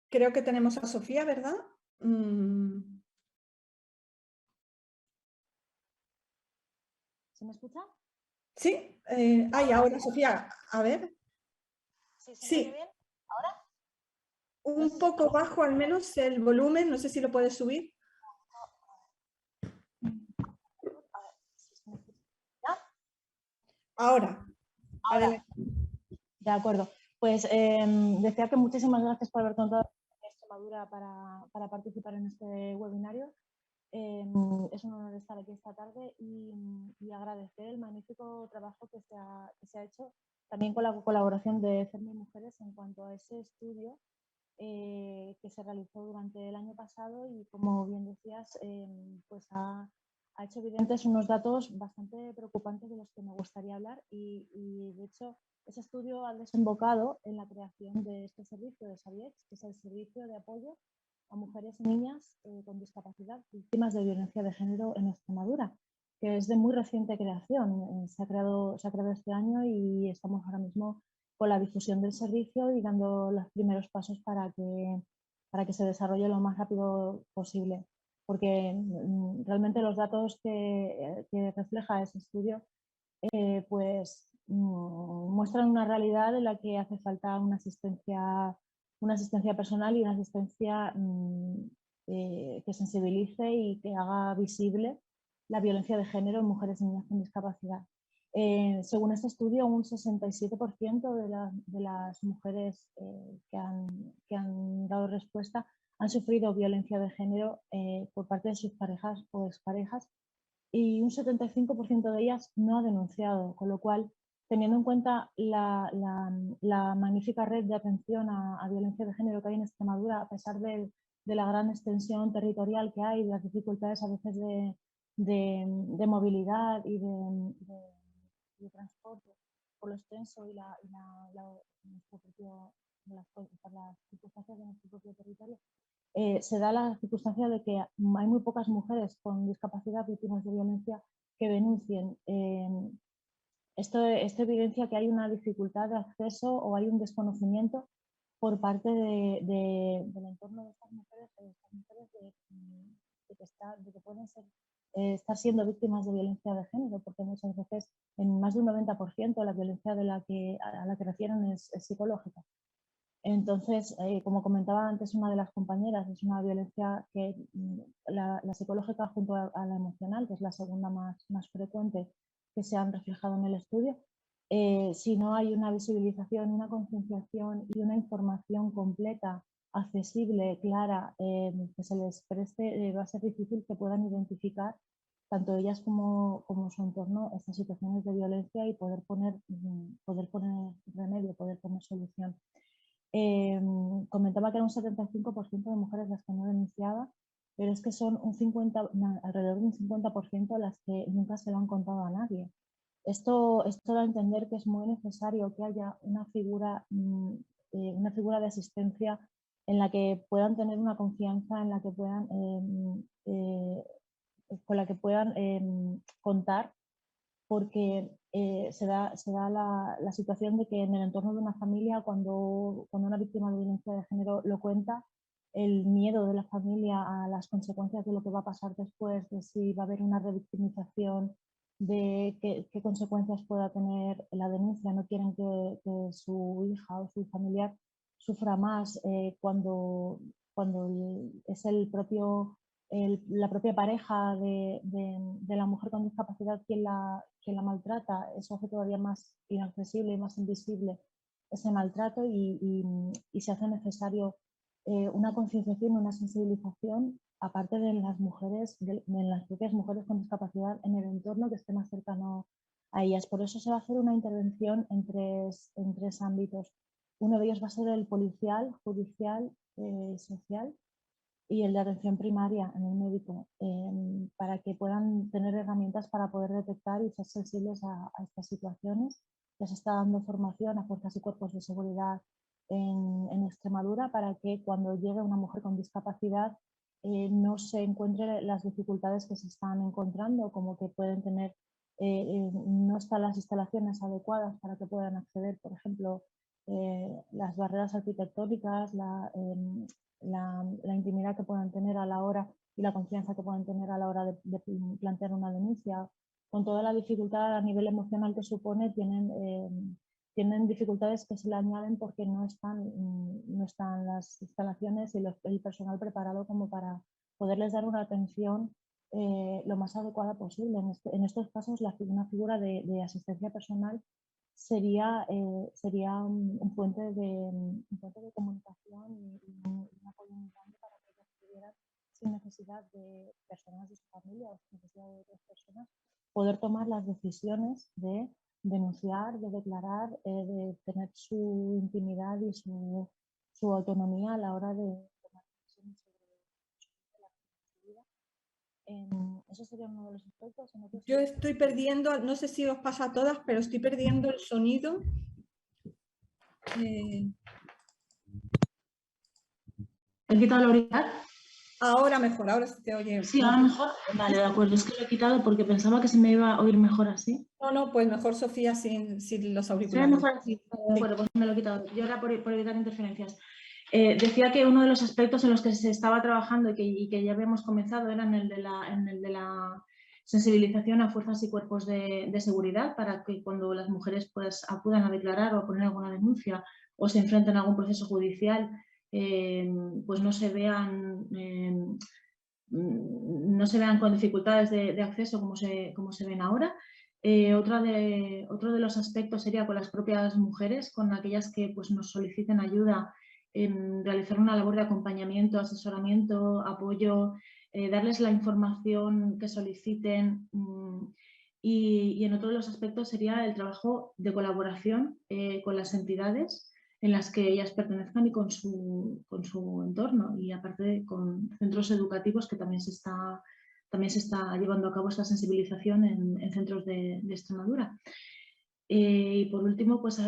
Creo que tenemos a Sofía, ¿verdad? ¿Se me escucha? Sí, ahora Sofía, a ver. ¿Sí se me oye bien? ¿Ahora? un poco bajo al menos el volumen, no sé si lo puedes subir. Ahora, adelante. De acuerdo. Pues decía que muchísimas gracias por haber contado con Extremadura para participar en este webinario. Es un honor estar aquí esta tarde y agradecer el magnífico trabajo que se ha hecho también con la colaboración de CERMI Mujeres en cuanto a ese estudio que se realizó durante el año pasado y, como bien decías, pues ha hecho evidentes unos datos bastante preocupantes de los que me gustaría hablar y de hecho ese estudio ha desembocado en la creación de este servicio de SAVIEX, que es el servicio de apoyo a mujeres y niñas con discapacidad víctimas de violencia de género en Extremadura, que es de muy reciente creación. Se ha creado este año y estamos ahora mismo con la difusión del servicio y dando los primeros pasos para que se desarrolle lo más rápido posible. Porque realmente los datos que refleja ese estudio pues muestran una realidad en la que hace falta una asistencia personal y una asistencia que sensibilice y que haga visible la violencia de género en mujeres y niñas con discapacidad. Según este estudio, un 67% de las mujeres que han dado respuesta han sufrido violencia de género por parte de sus parejas o exparejas, y un 75% de ellas no ha denunciado, con lo cual, teniendo en cuenta la magnífica red de atención a violencia de género que hay en Extremadura, a pesar de la gran extensión territorial que hay, de las dificultades a veces de movilidad y de transporte por lo extenso y las circunstancias de nuestro propio territorio, se da la circunstancia de que hay muy pocas mujeres con discapacidad víctimas de violencia que denuncien. Esto evidencia que hay una dificultad de acceso o hay un desconocimiento por parte del entorno de estas mujeres, de que pueden estar siendo víctimas de violencia de género, porque muchas veces, en más de un 90%, la violencia a la que refieren es psicológica. Entonces, como comentaba antes una de las compañeras, es una violencia que la psicológica junto a la emocional, que es la segunda más frecuente que se han reflejado en el estudio. Si no hay una visibilización, una concienciación y una información completa, accesible, clara, que se les preste, va a ser difícil que puedan identificar tanto ellas como su entorno estas situaciones de violencia y poder poner remedio, poder poner solución. Comentaba que era un 75% de mujeres las que no denunciaban, pero es que son alrededor de un 50% las que nunca se lo han contado a nadie. Esto da a entender que es muy necesario que haya una figura de asistencia en la que puedan tener una confianza, en la que puedan, con la que puedan contar, porque se da la situación de que en el entorno de una familia, cuando una víctima de violencia de género lo cuenta, el miedo de la familia a las consecuencias de lo que va a pasar después, de si va a haber una revictimización, de qué consecuencias pueda tener la denuncia. No quieren que su hija o su familiar sufra más cuando es la propia pareja de la mujer con discapacidad quien la maltrata. Eso hace todavía más inaccesible y más invisible ese maltrato y se hace necesario una concienciación, una sensibilización, aparte de las mujeres, de las propias mujeres con discapacidad en el entorno que esté más cercano a ellas. Por eso se va a hacer una intervención en tres ámbitos. Uno de ellos va a ser el policial, judicial, social, y el de atención primaria en el médico, para que puedan tener herramientas para poder detectar y ser sensibles a estas situaciones. Ya se está dando formación a fuerzas y cuerpos de seguridad en Extremadura para que cuando llegue una mujer con discapacidad no se encuentre las dificultades que se están encontrando, como que pueden tener, no están las instalaciones adecuadas para que puedan acceder, por ejemplo, las barreras arquitectónicas, la intimidad que puedan tener a la hora y la confianza que puedan tener a la hora de plantear una denuncia, con toda la dificultad a nivel emocional que supone, tienen tienen dificultades que se le añaden porque no están las instalaciones y el personal preparado como para poderles dar una atención lo más adecuada posible. En estos casos, una figura de asistencia personal sería un puente de comunicación y un apoyo muy grande para que ellos pudieran, sin necesidad de personas de su familia o sin necesidad de otras personas, poder tomar las decisiones de denunciar, de declarar, de tener su intimidad y su autonomía a la hora de tomar decisiones sobre la vida. Eso sería uno de los aspectos. Yo estoy perdiendo, no sé si os pasa a todas, pero estoy perdiendo el sonido. ¿He quitado la auricular? Ahora mejor, ahora se te oye. Sí, ahora mejor. Vale, de acuerdo. Es que lo he quitado porque pensaba que se me iba a oír mejor así. No, pues mejor Sofía sin los auriculares. ¿Se mejor así? De acuerdo, pues me lo he quitado. Yo era por evitar interferencias. Decía que uno de los aspectos en los que se estaba trabajando y que ya habíamos comenzado era en el de la sensibilización a fuerzas y cuerpos de seguridad para que cuando las mujeres pues, acudan a declarar o a poner alguna denuncia o se enfrenten a algún proceso judicial, pues no se vean con dificultades de acceso como se ven ahora. Otro de los aspectos sería con las propias mujeres, con aquellas que pues, nos soliciten ayuda en realizar una labor de acompañamiento, asesoramiento, apoyo, darles la información que soliciten. Y en otro de los aspectos sería el trabajo de colaboración con las entidades en las que ellas pertenezcan y con su entorno, y aparte con centros educativos que también se está llevando a cabo esta sensibilización en centros de Extremadura. Y por último, pues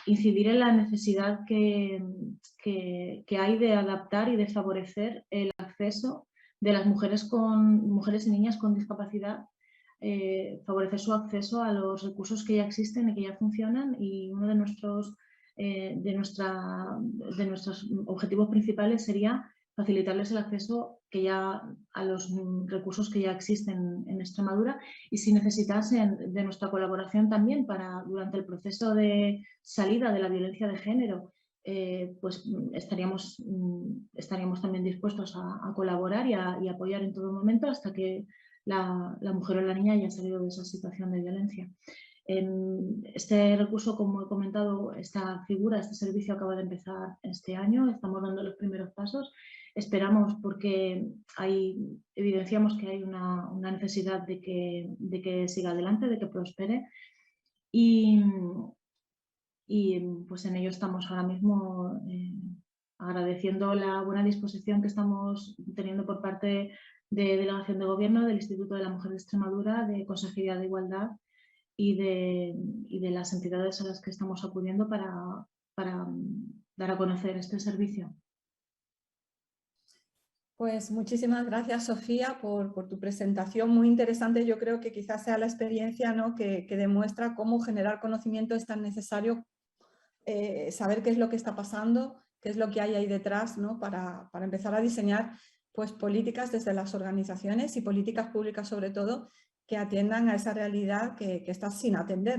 incidir en la necesidad que hay de adaptar y de favorecer el acceso de las mujeres y niñas con discapacidad, favorecer su acceso a los recursos que ya existen y que ya funcionan, y uno de nuestros objetivos principales sería facilitarles el acceso a los recursos que ya existen en Extremadura, y si necesitasen de nuestra colaboración también durante el proceso de salida de la violencia de género, pues estaríamos también dispuestos a colaborar y a apoyar en todo momento hasta que la mujer o la niña haya salido de esa situación de violencia. Este recurso, como he comentado, esta figura, este servicio acaba de empezar este año, estamos dando los primeros pasos. Esperamos, porque evidenciamos que hay una necesidad de que siga adelante, de que prospere, y pues en ello estamos ahora mismo, agradeciendo la buena disposición que estamos teniendo por parte de Delegación de Gobierno, del Instituto de la Mujer de Extremadura, de Consejería de Igualdad y de las entidades a las que estamos acudiendo para dar a conocer este servicio. Pues muchísimas gracias, Sofía, por tu presentación, muy interesante. Yo creo que quizás sea la experiencia, ¿no?, que demuestra cómo generar conocimiento es tan necesario, saber qué es lo que está pasando, qué es lo que hay ahí detrás, ¿no?, para empezar a diseñar pues, políticas desde las organizaciones y políticas públicas sobre todo, que atiendan a esa realidad que está sin atender,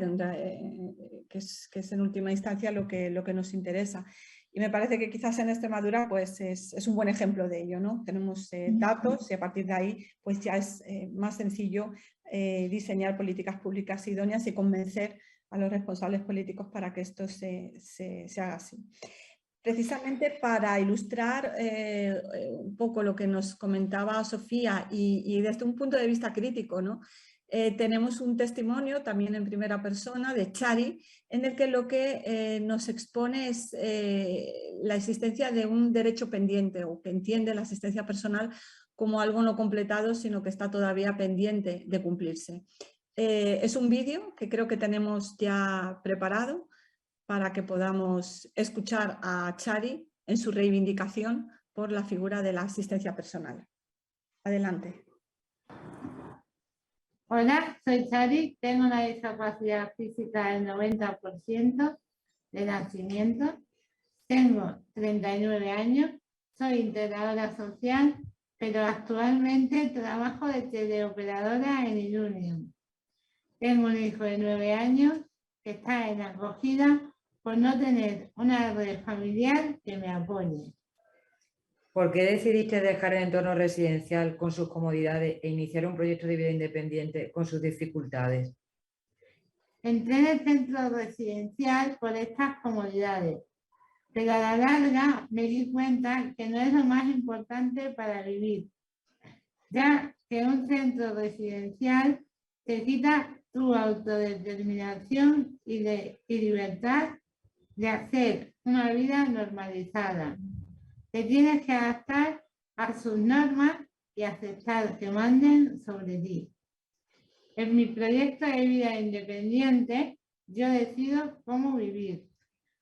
que es en última instancia lo que nos interesa. Y me parece que quizás en Extremadura pues, es un buen ejemplo de ello, ¿no? Tenemos datos y a partir de ahí pues, ya es más sencillo diseñar políticas públicas idóneas y convencer a los responsables políticos para que esto se haga así. Precisamente para ilustrar un poco lo que nos comentaba Sofía y desde un punto de vista crítico, ¿no? Tenemos un testimonio también en primera persona de Chari, en el que lo que nos expone es la existencia de un derecho pendiente, o que entiende la asistencia personal como algo no completado, sino que está todavía pendiente de cumplirse. Es un vídeo que creo que tenemos ya preparado para que podamos escuchar a Chari en su reivindicación por la figura de la asistencia personal. Adelante. Hola, soy Chari, tengo una discapacidad física del 90% de nacimiento, tengo 39 años, soy integradora social, pero actualmente trabajo de teleoperadora en Ilunion. Tengo un hijo de 9 años que está en acogida por no tener una red familiar que me apoye. ¿Por qué decidiste dejar el entorno residencial con sus comodidades e iniciar un proyecto de vida independiente con sus dificultades? Entré en el centro residencial por estas comodidades, pero a la larga me di cuenta que no es lo más importante para vivir, ya que un centro residencial te quita tu autodeterminación y libertad de hacer una vida normalizada. Te tienes que adaptar a sus normas y aceptar que manden sobre ti. En mi proyecto de vida independiente, yo decido cómo vivir.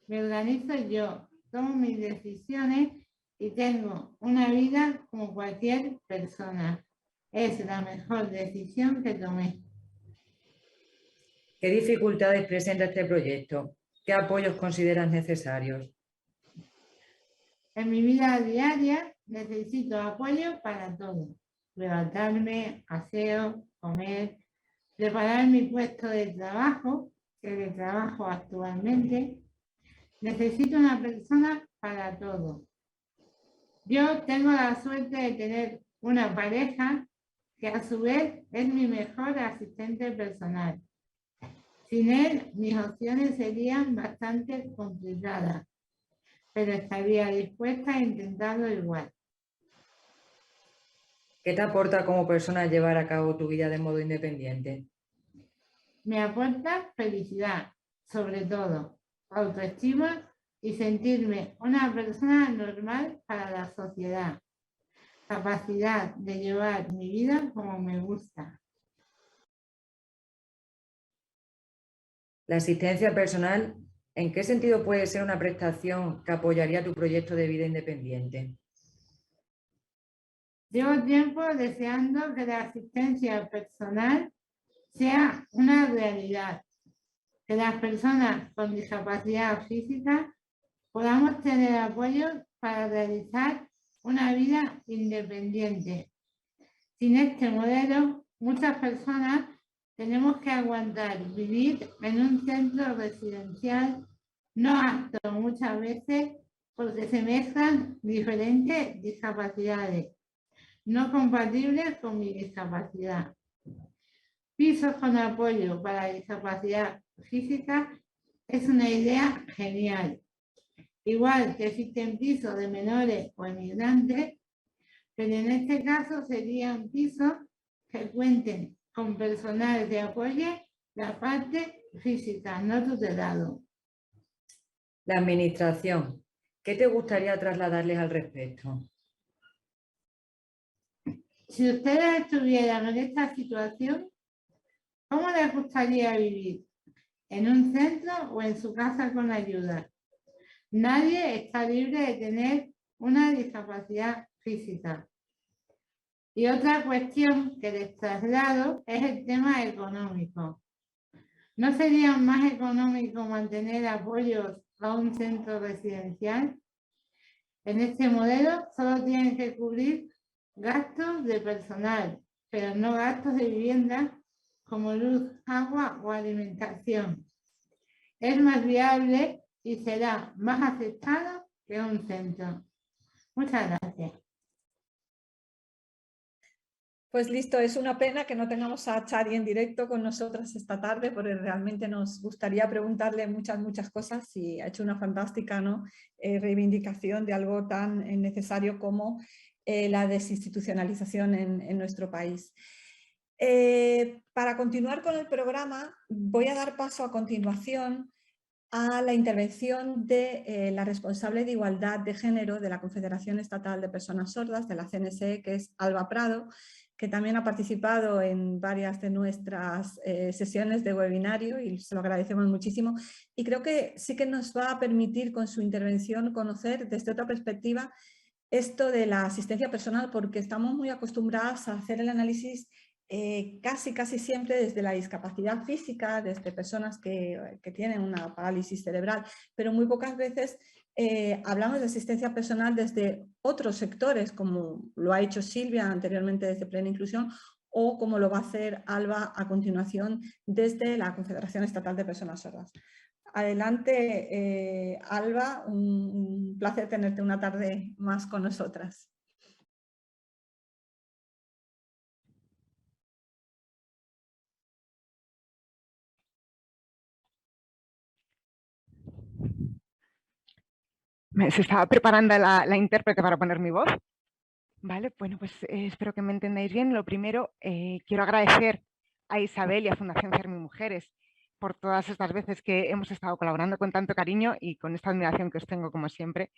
Me organizo yo, tomo mis decisiones y tengo una vida como cualquier persona. Es la mejor decisión que tomé. ¿Qué dificultades presenta este proyecto? ¿Qué apoyos consideras necesarios? En mi vida diaria necesito apoyo para todo. Levantarme, aseo, comer, preparar mi puesto de trabajo, que trabajo actualmente. Necesito una persona para todo. Yo tengo la suerte de tener una pareja que a su vez es mi mejor asistente personal. Sin él, mis opciones serían bastante complicadas, pero estaría dispuesta a intentarlo igual. ¿Qué te aporta como persona llevar a cabo tu vida de modo independiente? Me aporta felicidad, sobre todo, autoestima y sentirme una persona normal para la sociedad. Capacidad de llevar mi vida como me gusta. La asistencia personal, ¿en qué sentido puede ser una prestación que apoyaría tu proyecto de vida independiente? Llevo tiempo deseando que la asistencia personal sea una realidad, que las personas con discapacidad física podamos tener apoyo para realizar una vida independiente. Sin este modelo, muchas personas tenemos que aguantar vivir en un centro residencial no apto muchas veces porque se mezclan diferentes discapacidades no compatibles con mi discapacidad. Pisos con apoyo para discapacidad física es una idea genial. Igual que existen pisos de menores o emigrantes, pero en este caso serían pisos que cuenten con personal de apoyo la parte física, no tutelado. La administración, ¿qué te gustaría trasladarles al respecto? Si ustedes estuvieran en esta situación, ¿cómo les gustaría vivir? ¿En un centro o en su casa con ayuda? Nadie está libre de tener una discapacidad física. Y otra cuestión que les traslado es el tema económico. ¿No sería más económico mantener apoyos a un centro residencial? En este modelo solo tienen que cubrir gastos de personal, pero no gastos de vivienda como luz, agua o alimentación. Es más viable y será más aceptado que un centro. Muchas gracias. Pues listo, es una pena que no tengamos a Chari en directo con nosotras esta tarde, porque realmente nos gustaría preguntarle muchas cosas y ha hecho una fantástica, ¿no? Reivindicación de algo tan necesario como la desinstitucionalización en nuestro país. Para continuar con el programa, voy a dar paso a continuación a la intervención de la responsable de Igualdad de Género de la Confederación Estatal de Personas Sordas, de la CNSE, que es Alba Prado, que también ha participado en varias de nuestras sesiones de webinario y se lo agradecemos muchísimo. Y creo que sí que nos va a permitir con su intervención conocer desde otra perspectiva esto de la asistencia personal, porque estamos muy acostumbradas a hacer el análisis casi siempre desde la discapacidad física, desde personas que tienen una parálisis cerebral, pero muy pocas veces hablamos de asistencia personal desde otros sectores, como lo ha hecho Silvia anteriormente desde Plena Inclusión, o como lo va a hacer Alba a continuación desde la Confederación Estatal de Personas Sordas. Adelante, Alba, un placer tenerte una tarde más con nosotras. Se estaba preparando la intérprete para poner mi voz. Vale, bueno, pues espero que me entendáis bien. Lo primero, quiero agradecer a Isabel y a Fundación Fermi Mujeres por todas estas veces que hemos estado colaborando con tanto cariño y con esta admiración que os tengo como siempre.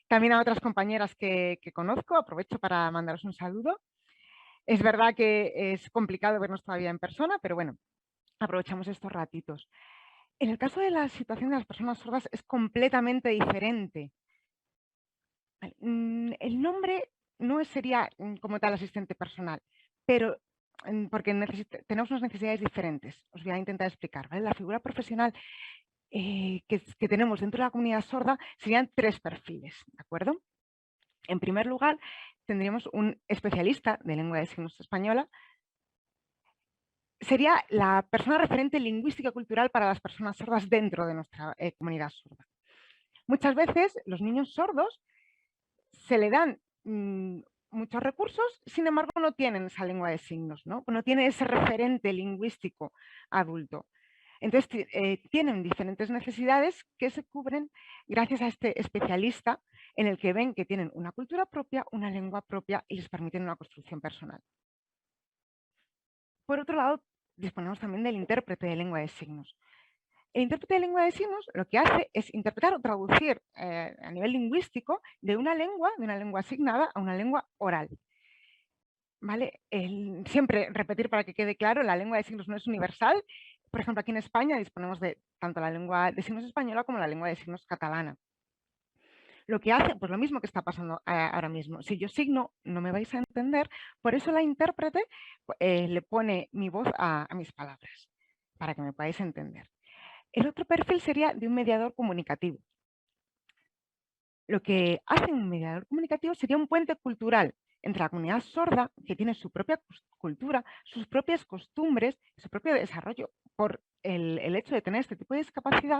También a otras compañeras que conozco, aprovecho para mandaros un saludo. Es verdad que es complicado vernos todavía en persona, pero bueno, aprovechamos estos ratitos. En el caso de la situación de las personas sordas es completamente diferente. El nombre no sería como tal asistente personal, pero porque tenemos unas necesidades diferentes. Os voy a intentar explicar. ¿Vale? La figura profesional que tenemos dentro de la comunidad sorda serían 3 perfiles, ¿de acuerdo? En primer lugar, tendríamos un especialista de lengua de signos española. Sería la persona referente lingüística y cultural para las personas sordas dentro de nuestra comunidad sorda. Muchas veces los niños sordos se le dan muchos recursos, sin embargo no tienen esa lengua de signos, no tiene ese referente lingüístico adulto. Entonces tienen diferentes necesidades que se cubren gracias a este especialista en el que ven que tienen una cultura propia, una lengua propia y les permiten una construcción personal. Por otro lado, disponemos también del intérprete de lengua de signos. El intérprete de lengua de signos lo que hace es interpretar o traducir a nivel lingüístico de una lengua asignada a una lengua oral. ¿Vale? Siempre repetir para que quede claro, la lengua de signos no es universal. Por ejemplo, aquí en España disponemos de tanto la lengua de signos española como la lengua de signos catalana. Lo que hace, pues lo mismo que está pasando ahora mismo. Si yo signo, no me vais a entender, por eso la intérprete le pone mi voz a mis palabras, para que me podáis entender. El otro perfil sería de un mediador comunicativo. Lo que hace un mediador comunicativo sería un puente cultural entre la comunidad sorda, que tiene su propia cultura, sus propias costumbres, su propio desarrollo por el hecho de tener este tipo de discapacidad,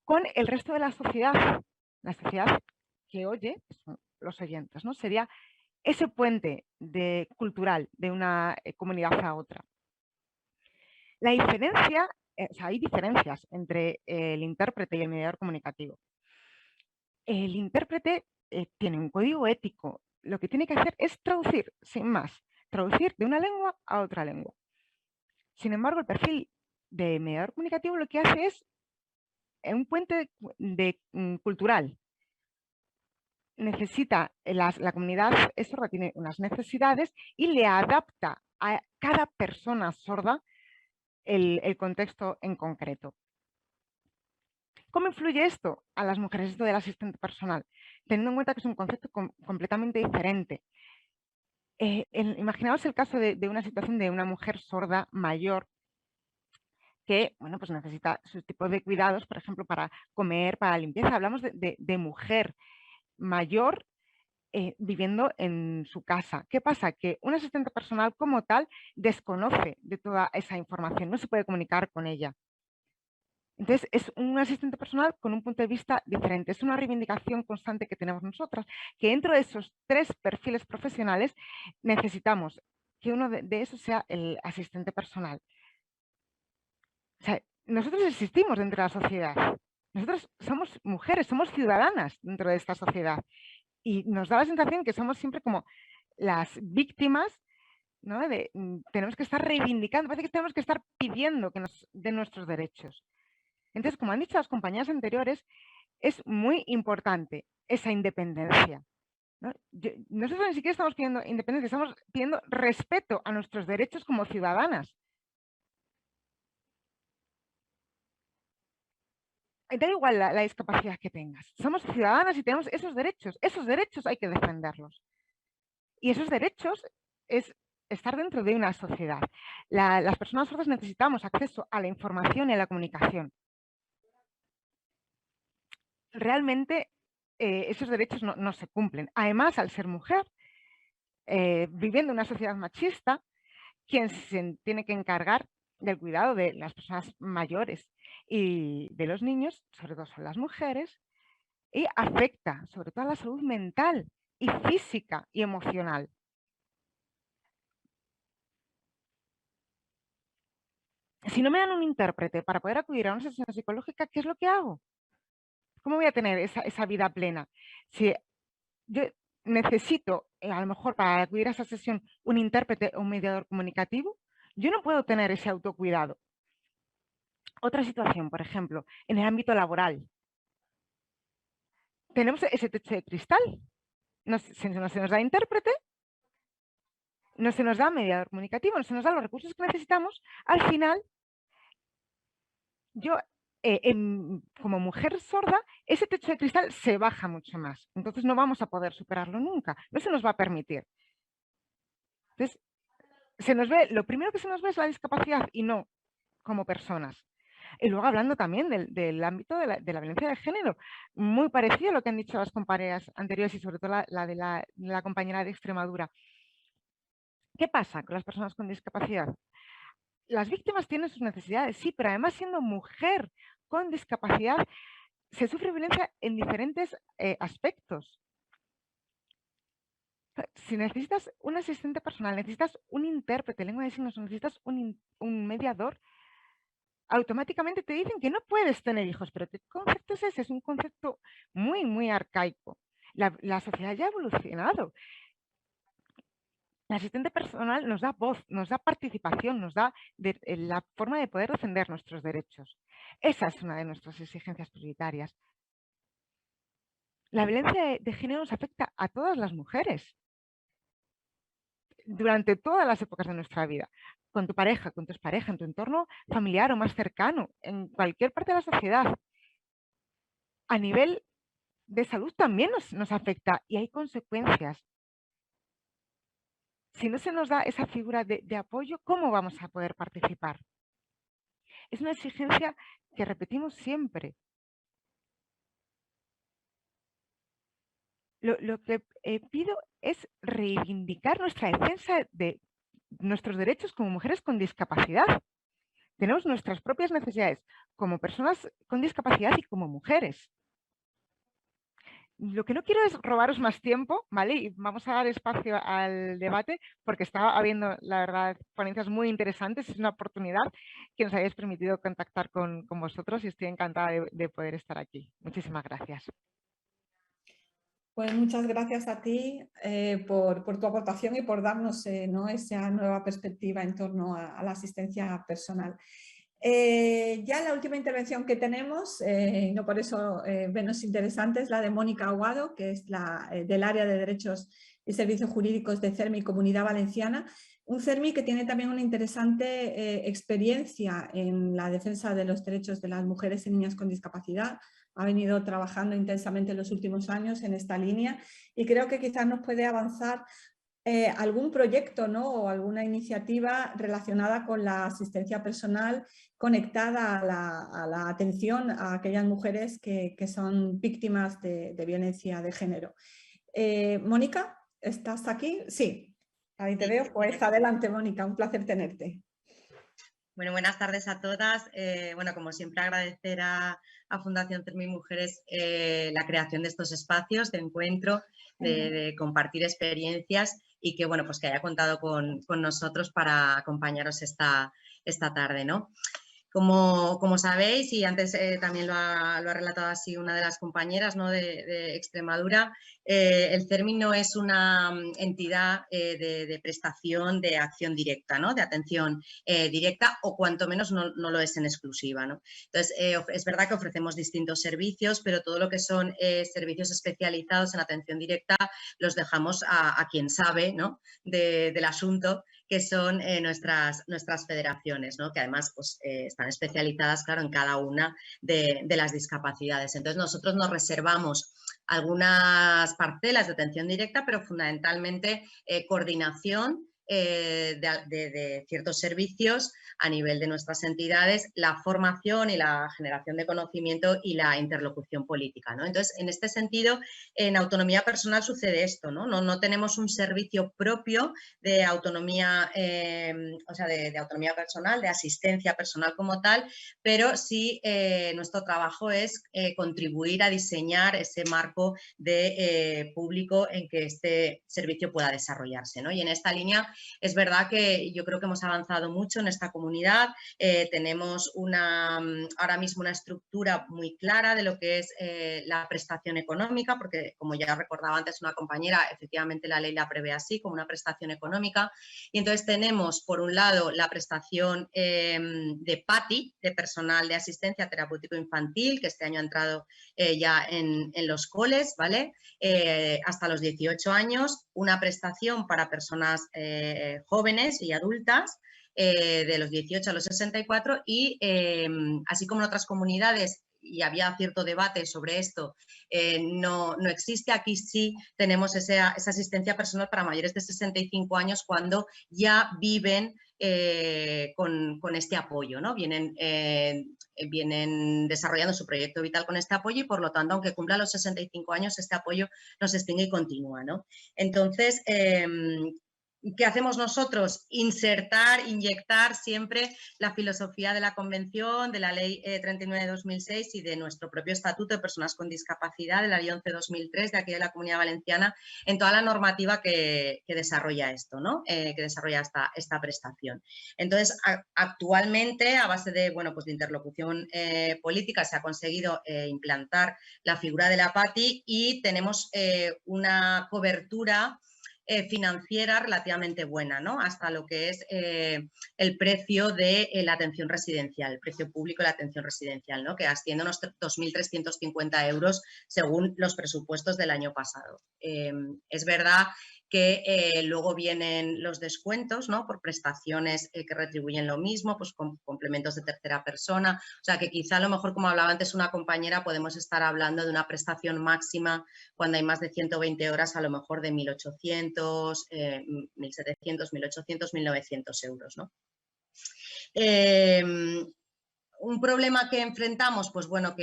con el resto de la sociedad que oye, son los oyentes, ¿no? Sería ese puente cultural de una comunidad a otra. La diferencia, hay diferencias entre el intérprete y el mediador comunicativo. El intérprete tiene un código ético. Lo que tiene que hacer es traducir, sin más, traducir de una lengua a otra lengua. Sin embargo, el perfil de mediador comunicativo lo que hace es un puente cultural. Necesita, la comunidad sorda tiene unas necesidades y le adapta a cada persona sorda el contexto en concreto. ¿Cómo influye esto a las mujeres, esto del asistente personal? Teniendo en cuenta que es un concepto completamente diferente. Imaginaos el caso de una situación de una mujer sorda mayor que pues necesita su tipo de cuidados, por ejemplo, para comer, para la limpieza. Hablamos de mujer mayor viviendo en su casa. ¿Qué pasa? Que un asistente personal como tal desconoce de toda esa información, no se puede comunicar con ella. Entonces, es un asistente personal con un punto de vista diferente. Es una reivindicación constante que tenemos nosotras, que dentro de esos 3 perfiles profesionales necesitamos que uno de esos sea el asistente personal. O sea, nosotros existimos dentro de la sociedad. Nosotros somos mujeres, somos ciudadanas dentro de esta sociedad. Y nos da la sensación que somos siempre como las víctimas, ¿no? Tenemos que estar reivindicando, parece que tenemos que estar pidiendo que nos den nuestros derechos. Entonces, como han dicho las compañeras anteriores, es muy importante esa independencia, ¿no? Nosotros ni siquiera estamos pidiendo independencia, estamos pidiendo respeto a nuestros derechos como ciudadanas. Da igual la discapacidad que tengas, somos ciudadanas y tenemos esos derechos hay que defenderlos. Y esos derechos es estar dentro de una sociedad. Las personas sordas necesitamos acceso a la información y a la comunicación. Realmente esos derechos no se cumplen. Además, al ser mujer, viviendo en una sociedad machista, quien se tiene que encargar del cuidado de las personas mayores y de los niños, sobre todo son las mujeres, y afecta sobre todo a la salud mental y física y emocional. Si no me dan un intérprete para poder acudir a una sesión psicológica, ¿qué es lo que hago? ¿Cómo voy a tener esa vida plena? Si yo necesito, a lo mejor para acudir a esa sesión, un intérprete o un mediador comunicativo, yo no puedo tener ese autocuidado. Otra situación, por ejemplo, en el ámbito laboral. Tenemos ese techo de cristal. No se nos da intérprete, no se nos da mediador comunicativo, no se nos da los recursos que necesitamos. Al final, yo, como mujer sorda, ese techo de cristal se baja mucho más. Entonces no vamos a poder superarlo nunca. No se nos va a permitir. Entonces, lo primero que se nos ve es la discapacidad y no como personas. Y luego hablando también del ámbito de la violencia de género, muy parecido a lo que han dicho las compañeras anteriores y sobre todo la de la compañera de Extremadura. ¿Qué pasa con las personas con discapacidad? Las víctimas tienen sus necesidades, sí, pero además siendo mujer con discapacidad se sufre violencia en diferentes aspectos. Si necesitas un asistente personal, necesitas un intérprete de lengua de signos, necesitas un mediador, automáticamente te dicen que no puedes tener hijos. ¿Pero qué concepto es ese? Es un concepto muy, muy arcaico. La sociedad ya ha evolucionado. El asistente personal nos da voz, nos da participación, nos da la forma de poder defender nuestros derechos. Esa es una de nuestras exigencias prioritarias. La violencia de género nos afecta a todas las mujeres durante todas las épocas de nuestra vida. Con tu pareja, con tu expareja, en tu entorno familiar o más cercano, en cualquier parte de la sociedad. A nivel de salud también nos afecta y hay consecuencias. Si no se nos da esa figura de apoyo, ¿cómo vamos a poder participar? Es una exigencia que repetimos siempre. Lo que pido es reivindicar nuestra defensa de nuestros derechos como mujeres con discapacidad. Tenemos nuestras propias necesidades como personas con discapacidad y como mujeres. Lo que no quiero es robaros más tiempo, ¿vale? Y vamos a dar espacio al debate porque estaba habiendo, la verdad, ponencias muy interesantes. Es una oportunidad que nos hayáis permitido contactar con vosotros y estoy encantada de poder estar aquí. Muchísimas gracias. Pues muchas gracias a ti por tu aportación y por darnos ¿no? esa nueva perspectiva en torno a la asistencia personal. Ya la última intervención que tenemos, no por eso menos interesante, es la de Mónica Aguado, que es del área de Derechos y Servicios Jurídicos de CERMI Comunidad Valenciana. Un CERMI que tiene también una interesante experiencia en la defensa de los derechos de las mujeres y niñas con discapacidad. Ha venido trabajando intensamente en los últimos años en esta línea y creo que quizás nos puede avanzar algún proyecto, ¿no? O alguna iniciativa relacionada con la asistencia personal conectada a la atención a aquellas mujeres que son víctimas de violencia de género. Mónica, ¿estás aquí? Sí, ahí te veo. Pues adelante, Mónica, un placer tenerte. Bueno, buenas tardes a todas. Bueno, como siempre, agradecer a Fundación CERMI Mujeres la creación de estos espacios de encuentro, de compartir experiencias y que, bueno, pues que haya contado con nosotros para acompañaros esta tarde, ¿no? Como sabéis, y antes también lo ha relatado así una de las compañeras, ¿no? de Extremadura, el CERMI no es una entidad de prestación de acción directa, ¿no? De atención directa, o cuanto menos no lo es en exclusiva, ¿no? Entonces, es verdad que ofrecemos distintos servicios, pero todo lo que son servicios especializados en atención directa los dejamos a quien sabe, ¿no? del asunto, que son nuestras federaciones, ¿no? Que además pues, están especializadas, claro, en cada una de las discapacidades. Entonces, nosotros nos reservamos algunas parcelas de atención directa, pero fundamentalmente coordinación de ciertos servicios a nivel de nuestras entidades, la formación y la generación de conocimiento y la interlocución política, ¿no? Entonces, en este sentido, en autonomía personal sucede esto, ¿no? No tenemos un servicio propio de autonomía, o sea, de autonomía personal, de asistencia personal como tal, pero sí nuestro trabajo es contribuir a diseñar ese marco de público en que este servicio pueda desarrollarse, ¿no? Y en esta línea es verdad que yo creo que hemos avanzado mucho en esta comunidad. Tenemos ahora mismo una estructura muy clara de lo que es la prestación económica, porque como ya recordaba antes una compañera, efectivamente la ley la prevé así, como una prestación económica. Y entonces tenemos, por un lado, la prestación de PATI, de personal de asistencia terapéutico infantil, que este año ha entrado ya en los coles, ¿vale? Hasta los 18 años, una prestación para personas jóvenes y adultas, de los 18 a los 64 y así como en otras comunidades, y había cierto debate sobre esto, no existe, aquí sí tenemos esa asistencia personal para mayores de 65 años cuando ya viven con este apoyo, ¿no? Vienen desarrollando su proyecto vital con este apoyo y por lo tanto, aunque cumpla los 65 años, este apoyo no se extingue y continúa, ¿no? Entonces, ¿qué hacemos nosotros? Inyectar siempre la filosofía de la Convención, de la Ley 39 de 2006 y de nuestro propio Estatuto de Personas con Discapacidad, de la Ley 11 de 2003, de aquí de la Comunidad Valenciana, en toda la normativa que desarrolla esto, ¿no? Que desarrolla esta prestación. Entonces, actualmente, a base de, bueno, pues de interlocución política, se ha conseguido implantar la figura de la PATI y tenemos una cobertura financiera relativamente buena, ¿no? Hasta lo que es el precio de la atención residencial, el precio público de la atención residencial, ¿no? Que asciende a unos 2.350 euros según los presupuestos del año pasado. Es verdad que luego vienen los descuentos, ¿no? Por prestaciones que retribuyen lo mismo, pues con complementos de tercera persona, o sea que quizá a lo mejor, como hablaba antes una compañera, podemos estar hablando de una prestación máxima cuando hay más de 120 horas, a lo mejor de 1.800, 1.700, 1.800, 1.900 euros, ¿no? Un problema que enfrentamos, pues bueno,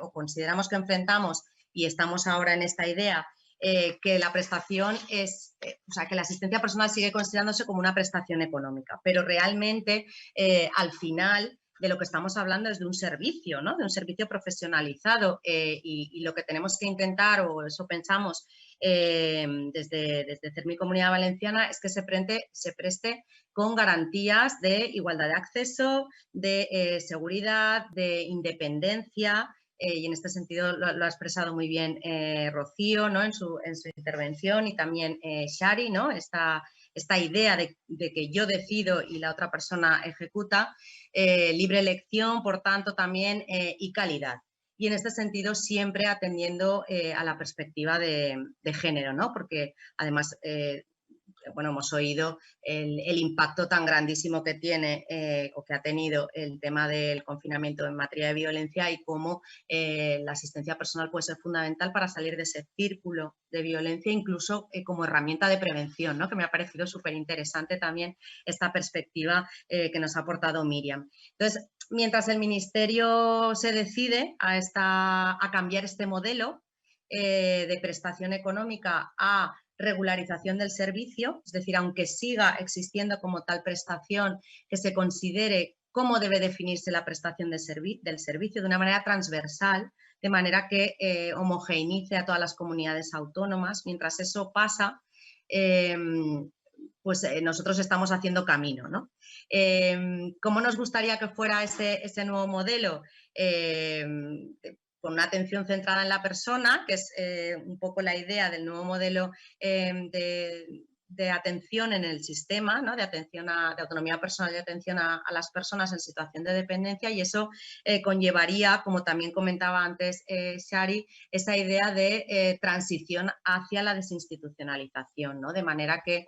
o consideramos que enfrentamos y estamos ahora en esta idea, que la prestación o sea, que la asistencia personal sigue considerándose como una prestación económica, pero realmente al final de lo que estamos hablando es de un servicio, ¿no? De un servicio profesionalizado y lo que tenemos que intentar, o eso pensamos desde CERMI Comunidad Valenciana, es que se preste con garantías de igualdad de acceso, de seguridad, de independencia. Y en este sentido lo ha expresado muy bien Rocío, ¿no? en su intervención, y también Shari, ¿no? Esta idea de que yo decido y la otra persona ejecuta, libre elección, por tanto, también, y calidad. Y en este sentido siempre atendiendo a la perspectiva de género, ¿no? Porque además bueno, hemos oído el impacto tan grandísimo que tiene o que ha tenido el tema del confinamiento en materia de violencia y cómo la asistencia personal puede ser fundamental para salir de ese círculo de violencia, incluso como herramienta de prevención, ¿no? Que me ha parecido súper interesante también esta perspectiva que nos ha aportado Miriam. Entonces, mientras el Ministerio se decide a cambiar este modelo de prestación económica a regularización del servicio, es decir, aunque siga existiendo como tal prestación, que se considere cómo debe definirse la prestación del servicio de una manera transversal, de manera que homogeneice a todas las comunidades autónomas. Mientras eso pasa, pues nosotros estamos haciendo camino, ¿no? ¿Cómo nos gustaría que fuera ese nuevo modelo? Con una atención centrada en la persona, que es un poco la idea del nuevo modelo de atención en el sistema, ¿no? de autonomía personal y de atención a las personas en situación de dependencia, y eso conllevaría, como también comentaba antes Shari, esa idea de transición hacia la desinstitucionalización, ¿no? De manera que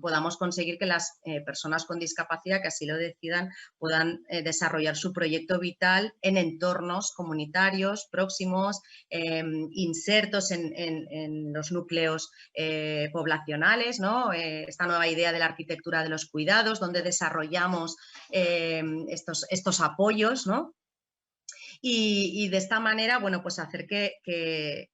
podamos conseguir que las personas con discapacidad que así lo decidan puedan desarrollar su proyecto vital en entornos comunitarios próximos, insertos en los núcleos poblacionales mujeres, ¿no? Esta nueva idea de la arquitectura de los cuidados, donde desarrollamos estos apoyos, ¿no? Y de esta manera, bueno, pues hacer que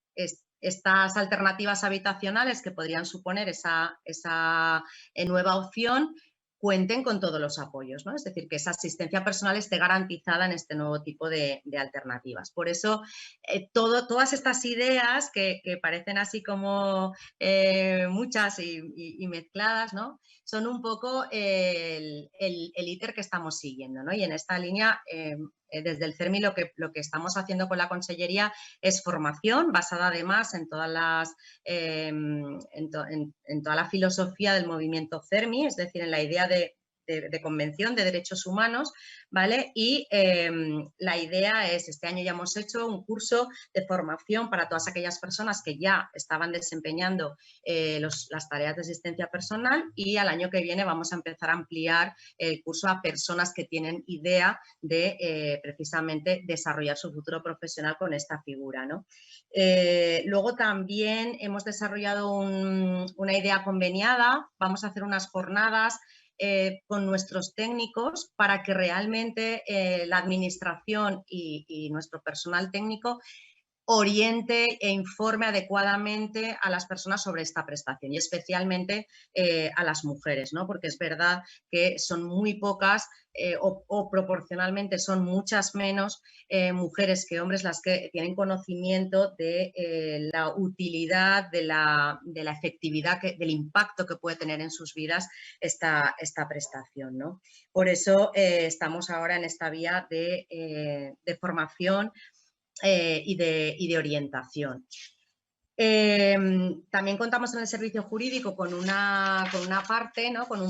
estas alternativas habitacionales que podrían suponer esa nueva opción cuenten con todos los apoyos, ¿no? Es decir, que esa asistencia personal esté garantizada en este nuevo tipo de alternativas. Por eso, todas estas ideas que parecen así como muchas y mezcladas, ¿no? Son un poco el íter que estamos siguiendo, ¿no? Y en esta línea, desde el CERMI lo que estamos haciendo con la Consellería es formación basada además en todas las en toda la filosofía del movimiento CERMI, es decir, en la idea de Convención de Derechos Humanos, ¿vale? Y la idea es, este año ya hemos hecho un curso de formación para todas aquellas personas que ya estaban desempeñando las tareas de asistencia personal, y al año que viene vamos a empezar a ampliar el curso a personas que tienen idea de precisamente desarrollar su futuro profesional con esta figura, ¿no? Luego también hemos desarrollado una idea conveniada, vamos a hacer unas jornadas con nuestros técnicos para que realmente la administración y nuestro personal técnico oriente e informe adecuadamente a las personas sobre esta prestación, y especialmente a las mujeres, ¿no? Porque es verdad que son muy pocas o proporcionalmente son muchas menos mujeres que hombres las que tienen conocimiento de la utilidad, de la efectividad, del impacto que puede tener en sus vidas esta prestación, ¿no? Por eso estamos ahora en esta vía de formación y de orientación. También contamos en el servicio jurídico con una parte, ¿no? con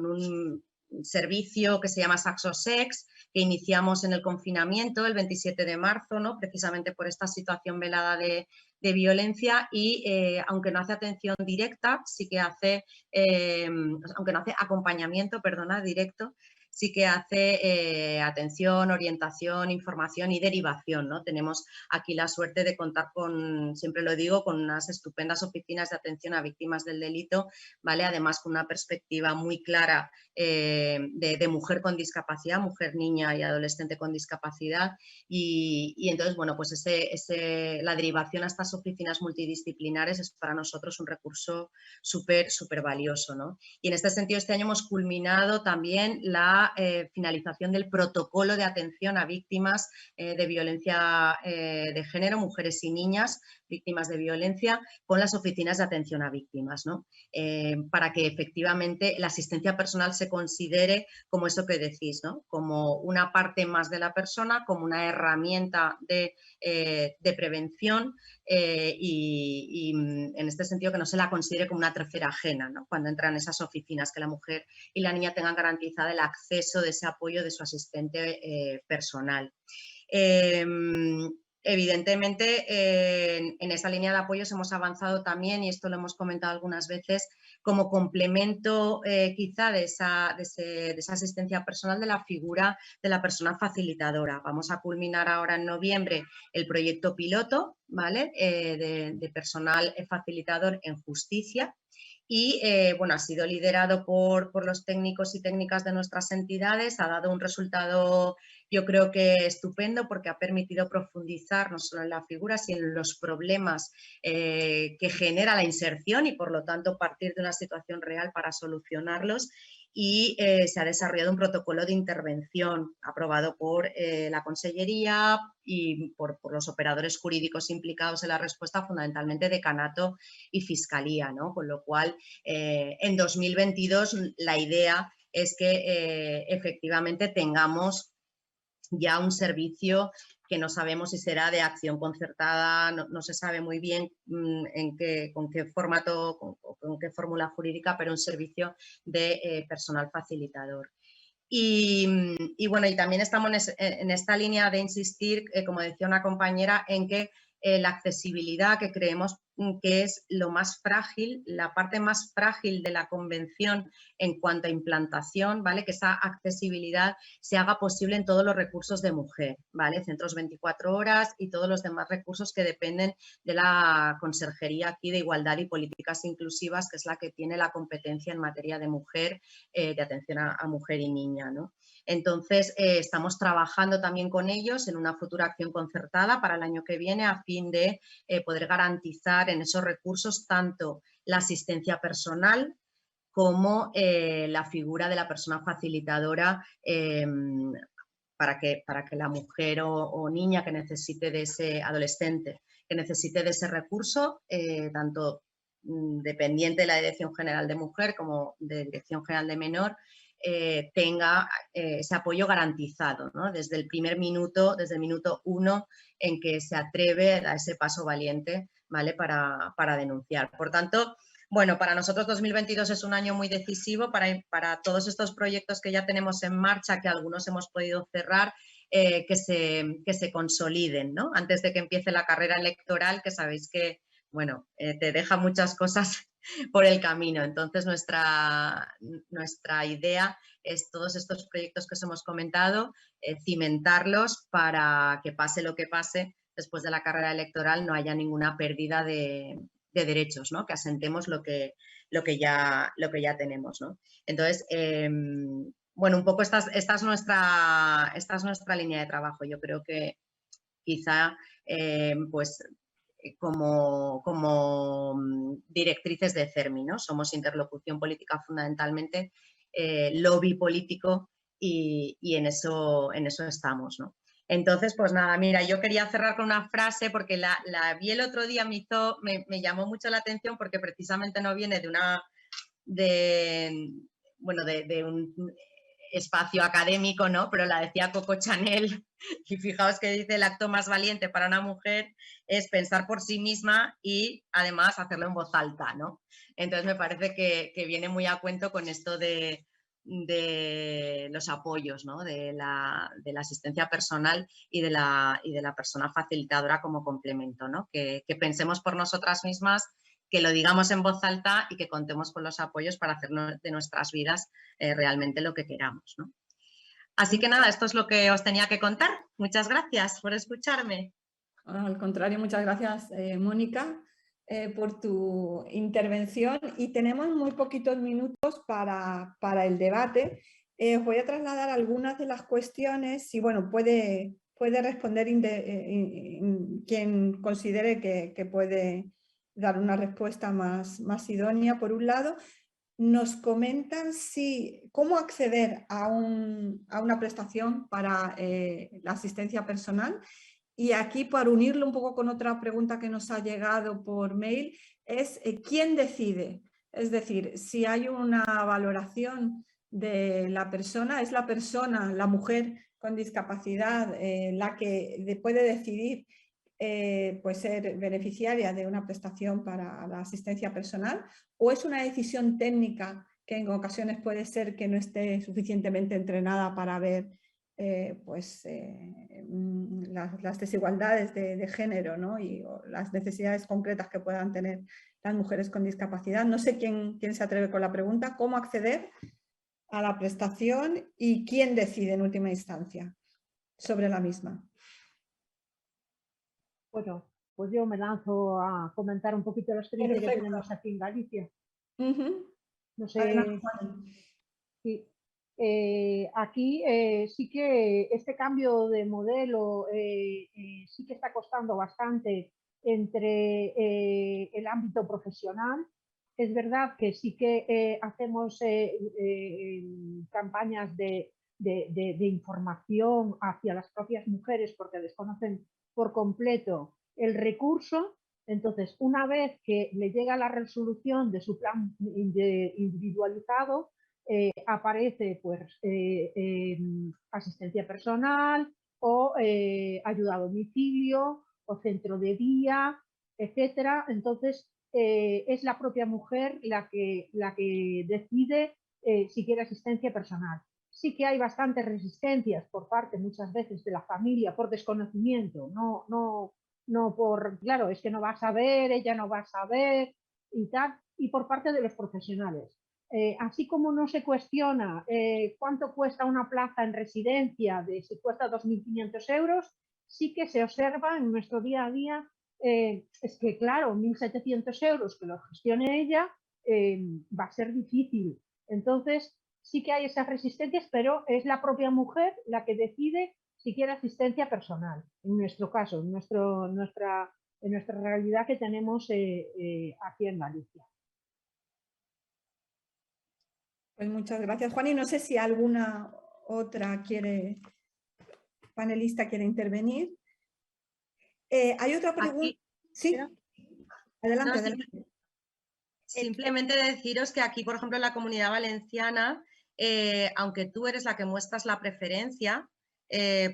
un servicio que se llama Saxosex, que iniciamos en el confinamiento el 27 de marzo, ¿no? Precisamente por esta situación velada de violencia, y aunque no hace atención directa, sí que hace, aunque no hace acompañamiento, perdona, directo, sí que hace atención, orientación, información y derivación, ¿no? Tenemos aquí la suerte de contar con, siempre lo digo, con unas estupendas oficinas de atención a víctimas del delito, ¿vale? Además con una perspectiva muy clara de mujer con discapacidad, mujer, niña y adolescente con discapacidad, y entonces, bueno, pues la derivación a estas oficinas multidisciplinares es para nosotros un recurso súper valioso, ¿no? Y en este sentido, este año hemos culminado también la finalización del protocolo de atención a víctimas de violencia de género, mujeres y niñas víctimas de violencia, con las oficinas de atención a víctimas, ¿no? Para que efectivamente la asistencia personal se considere como eso que decís, ¿no? Como una parte más de la persona, como una herramienta de prevención, y en este sentido que no se la considere como una tercera ajena, ¿no? Cuando entran en esas oficinas, que la mujer y la niña tengan garantizada el acceso de ese apoyo de su asistente personal. Evidentemente, en esa línea de apoyos hemos avanzado también, y esto lo hemos comentado algunas veces, como complemento quizá de esa asistencia personal, de la figura de la persona facilitadora. Vamos a culminar ahora en noviembre el proyecto piloto, ¿vale? De personal facilitador en justicia. Y bueno, ha sido liderado por los técnicos y técnicas de nuestras entidades, ha dado un resultado, yo creo que estupendo, porque ha permitido profundizar no solo en la figura, sino en los problemas que genera la inserción, y por lo tanto partir de una situación real para solucionarlos. Y se ha desarrollado un protocolo de intervención aprobado por la Consellería y por los operadores jurídicos implicados en la respuesta, fundamentalmente Decanato y Fiscalía, ¿no? Con lo cual, en 2022 la idea es que efectivamente tengamos ya un servicio que no sabemos si será de acción concertada, no se sabe muy bien con qué formato, con qué fórmula jurídica, pero un servicio de personal facilitador. Y bueno, y también estamos en esta línea de insistir, como decía una compañera, en que la accesibilidad, que creemos que es lo más frágil, la parte más frágil de la convención en cuanto a implantación, ¿vale? Que esa accesibilidad se haga posible en todos los recursos de mujer, ¿vale? Centros 24 horas y todos los demás recursos que dependen de la Conserjería aquí de Igualdad y Políticas Inclusivas, que es la que tiene la competencia en materia de mujer, de atención a mujer y niña, ¿no? Entonces, estamos trabajando también con ellos en una futura acción concertada para el año que viene a fin de poder garantizar en esos recursos tanto la asistencia personal como la figura de la persona facilitadora para que la mujer o niña que necesite de ese adolescente, que necesite de ese recurso, tanto dependiente de la Dirección General de Mujer como de Dirección General de Menor, tenga ese apoyo garantizado, ¿no? Desde el primer minuto, desde el minuto 1 en que se atreve a ese paso valiente, ¿vale? Para denunciar. Por tanto, bueno, para nosotros 2022 es un año muy decisivo para todos estos proyectos que ya tenemos en marcha, que algunos hemos podido cerrar, que se consoliden, ¿no? Antes de que empiece la carrera electoral, que sabéis que, bueno, te deja muchas cosas por el camino. Entonces, nuestra idea es todos estos proyectos que os hemos comentado, cimentarlos para que pase lo que pase, después de la carrera electoral no haya ninguna pérdida de derechos, ¿no? Que asentemos lo que ya tenemos, ¿no? Entonces, bueno, un poco esta es nuestra línea de trabajo. Yo creo que quizá, pues, como directrices de CERMI, ¿no? Somos interlocución política fundamentalmente, lobby político y en eso estamos, ¿no? Entonces, pues nada, mira, yo quería cerrar con una frase porque la vi el otro día, me llamó mucho la atención porque precisamente no viene de un espacio académico, ¿no? Pero la decía Coco Chanel y fijaos que dice: el acto más valiente para una mujer es pensar por sí misma y además hacerlo en voz alta, ¿no? Entonces me parece que viene muy a cuento con esto de los apoyos, ¿no? de la asistencia personal y de la persona facilitadora como complemento, ¿no? Que pensemos por nosotras mismas, que lo digamos en voz alta y que contemos con los apoyos para hacer de nuestras vidas realmente lo que queramos, ¿no? Así que nada, esto es lo que os tenía que contar. Muchas gracias por escucharme. Al contrario, muchas gracias, Mónica, por tu intervención, y tenemos muy poquitos minutos para el debate. Os voy a trasladar algunas de las cuestiones y bueno, puede responder quien considere que puede dar una respuesta más idónea. Por un lado, nos comentan cómo acceder a una prestación para la asistencia personal. Y aquí, para unirlo un poco con otra pregunta que nos ha llegado por mail, es ¿quién decide? Es decir, si hay una valoración de la persona, es la persona, la mujer con discapacidad, la que puede decidir pues ser beneficiaria de una prestación para la asistencia personal, o es una decisión técnica que en ocasiones puede ser que no esté suficientemente entrenada para ver las desigualdades de género, ¿no? Y las necesidades concretas que puedan tener las mujeres con discapacidad. No sé quién se atreve con la pregunta: ¿cómo acceder a la prestación y quién decide en última instancia sobre la misma? Bueno, pues yo me lanzo a comentar un poquito la experiencia que tenemos aquí en Galicia. No sé. Sí. Aquí sí que este cambio de modelo sí que está costando bastante entre el ámbito profesional. Es verdad que sí que hacemos campañas de información hacia las propias mujeres porque desconocen por completo el recurso. Entonces, una vez que le llega la resolución de su plan individualizado, aparece pues asistencia personal o ayuda a domicilio o centro de día, etcétera. Entonces, es la propia mujer la que decide si quiere asistencia personal. Sí que hay bastantes resistencias por parte muchas veces de la familia por desconocimiento, no no por, claro, es que no va a saber, ella no va a saber y tal, y por parte de los profesionales. Así como no se cuestiona cuánto cuesta una plaza en residencia, de si cuesta 2.500 euros, sí que se observa en nuestro día a día, es que claro, 1.700 euros que lo gestione ella va a ser difícil. Entonces, sí que hay esas resistencias, pero es la propia mujer la que decide si quiere asistencia personal, en nuestro caso, en nuestra realidad que tenemos aquí en Galicia. Pues muchas gracias, Juan. Y no sé si alguna otra panelista quiere intervenir. Hay otra pregunta. Aquí, sí, adelante, no, adelante. Simplemente deciros que aquí, por ejemplo, en la Comunidad Valenciana, aunque tú eres la que muestras la preferencia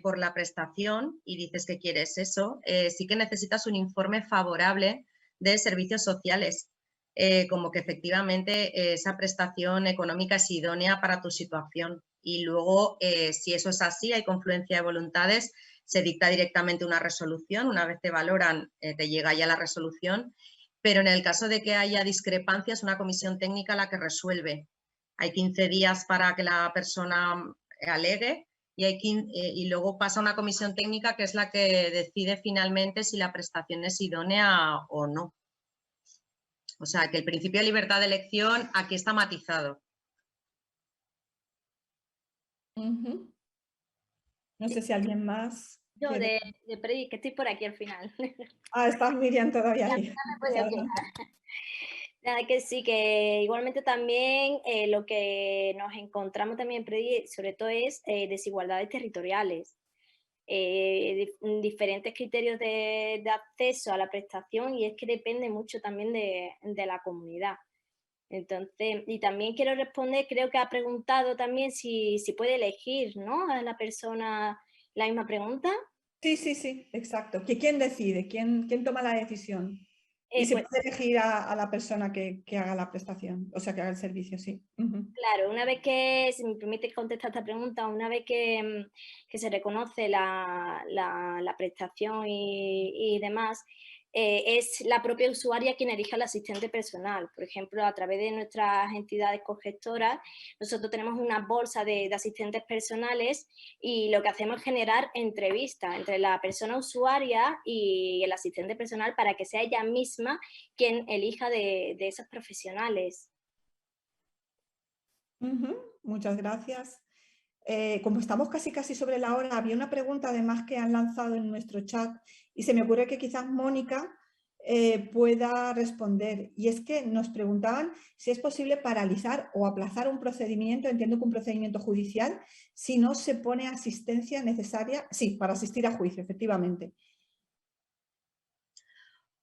por la prestación y dices que quieres eso, sí que necesitas un informe favorable de servicios sociales, como que efectivamente esa prestación económica es idónea para tu situación. Y luego, si eso es así, hay confluencia de voluntades, se dicta directamente una resolución, una vez te valoran, te llega ya la resolución, pero en el caso de que haya discrepancias, una comisión técnica la que resuelve. Hay 15 días para que la persona alegue y luego pasa una comisión técnica que es la que decide finalmente si la prestación es idónea o no. O sea, que el principio de libertad de elección aquí está matizado. No sé si alguien más. Yo de Predi, que estoy por aquí al final. Ah, está Miriam todavía ahí. Nada, que sí, que igualmente también lo que nos encontramos también en Predi, sobre todo es desigualdades territoriales. Diferentes criterios de acceso a la prestación, y es que depende mucho también de la comunidad. Entonces, y también quiero responder, creo que ha preguntado también si puede elegir, ¿no?, a la persona la misma pregunta. Sí, exacto. ¿Quién decide? ¿Quién toma la decisión? Y se puede elegir a la persona que haga la prestación, o sea, que haga el servicio, sí. Claro, una vez que, si me permite contestar esta pregunta, una vez que se reconoce la prestación y demás, es la propia usuaria quien elige al asistente personal. Por ejemplo, a través de nuestras entidades cogestoras, nosotros tenemos una bolsa de asistentes personales y lo que hacemos es generar entrevistas entre la persona usuaria y el asistente personal para que sea ella misma quien elija de esos profesionales. Muchas gracias. Como estamos casi sobre la hora, había una pregunta además que han lanzado en nuestro chat y se me ocurre que quizás Mónica pueda responder. Y es que nos preguntaban si es posible paralizar o aplazar un procedimiento, entiendo que un procedimiento judicial, si no se pone asistencia necesaria, sí, para asistir a juicio, efectivamente.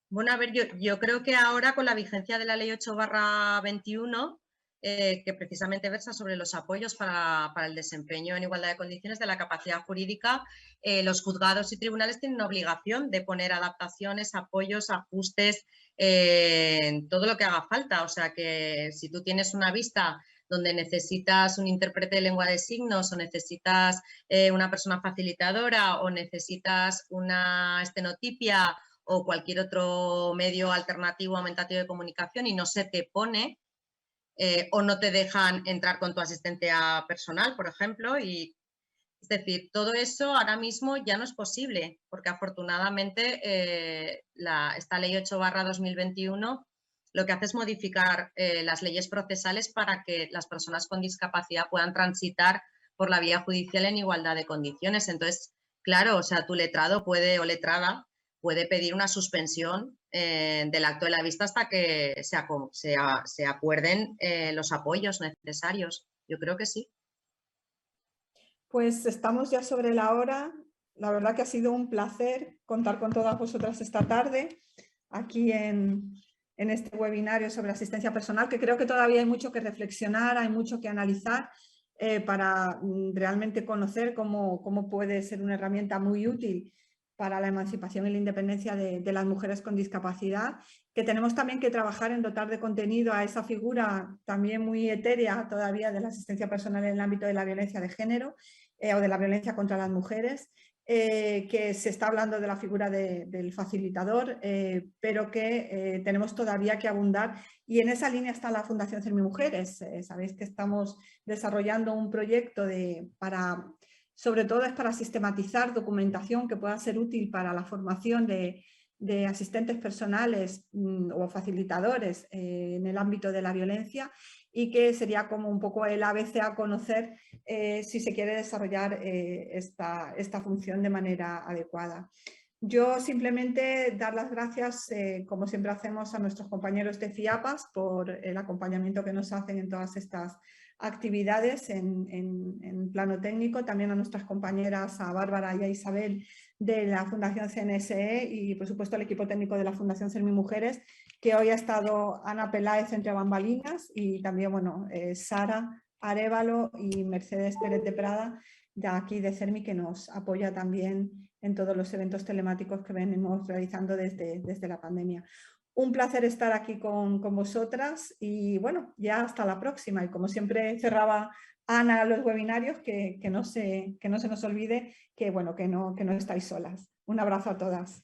Bueno, a ver, yo creo que ahora con la vigencia de la Ley 8/21, que precisamente versa sobre los apoyos para el desempeño en igualdad de condiciones de la capacidad jurídica, los juzgados y tribunales tienen una obligación de poner adaptaciones, apoyos, ajustes, todo lo que haga falta. O sea que si tú tienes una vista donde necesitas un intérprete de lengua de signos o necesitas una persona facilitadora o necesitas una estenotipia o cualquier otro medio alternativo aumentativo de comunicación y no se te pone o no te dejan entrar con tu asistente personal, por ejemplo, y es decir, todo eso ahora mismo ya no es posible porque afortunadamente esta Ley 8/2021 lo que hace es modificar las leyes procesales para que las personas con discapacidad puedan transitar por la vía judicial en igualdad de condiciones. Entonces, claro, o sea, tu letrado o letrada puede pedir una suspensión del acto de la vista hasta que se acuerden los apoyos necesarios. Yo creo que sí. Pues estamos ya sobre la hora. La verdad que ha sido un placer contar con todas vosotras esta tarde aquí en este webinario sobre asistencia personal, que creo que todavía hay mucho que reflexionar, hay mucho que analizar para realmente conocer cómo puede ser una herramienta muy útil para la emancipación y la independencia de las mujeres con discapacidad, que tenemos también que trabajar en dotar de contenido a esa figura también muy etérea todavía de la asistencia personal en el ámbito de la violencia de género o de la violencia contra las mujeres, que se está hablando de la figura del facilitador, pero que tenemos todavía que abundar, y en esa línea está la Fundación CERMImujeres. Sabéis que estamos desarrollando un proyecto sobre todo es para sistematizar documentación que pueda ser útil para la formación de asistentes personales o facilitadores en el ámbito de la violencia, y que sería como un poco el ABC a conocer si se quiere desarrollar esta función de manera adecuada. Yo simplemente dar las gracias, como siempre hacemos, a nuestros compañeros de FIAPAS por el acompañamiento que nos hacen en todas estas actividades en plano técnico, también a nuestras compañeras, a Bárbara y a Isabel de la Fundación CNSE, y por supuesto al equipo técnico de la Fundación CERMImujeres, que hoy ha estado Ana Peláez entre bambalinas, y también Sara Arévalo y Mercedes Pérez de Prada de aquí de CERMI, que nos apoya también en todos los eventos telemáticos que venimos realizando desde la pandemia. Un placer estar aquí con vosotras, y bueno, ya hasta la próxima. Y como siempre cerraba Ana los webinarios, que no se nos olvide que no estáis solas. Un abrazo a todas.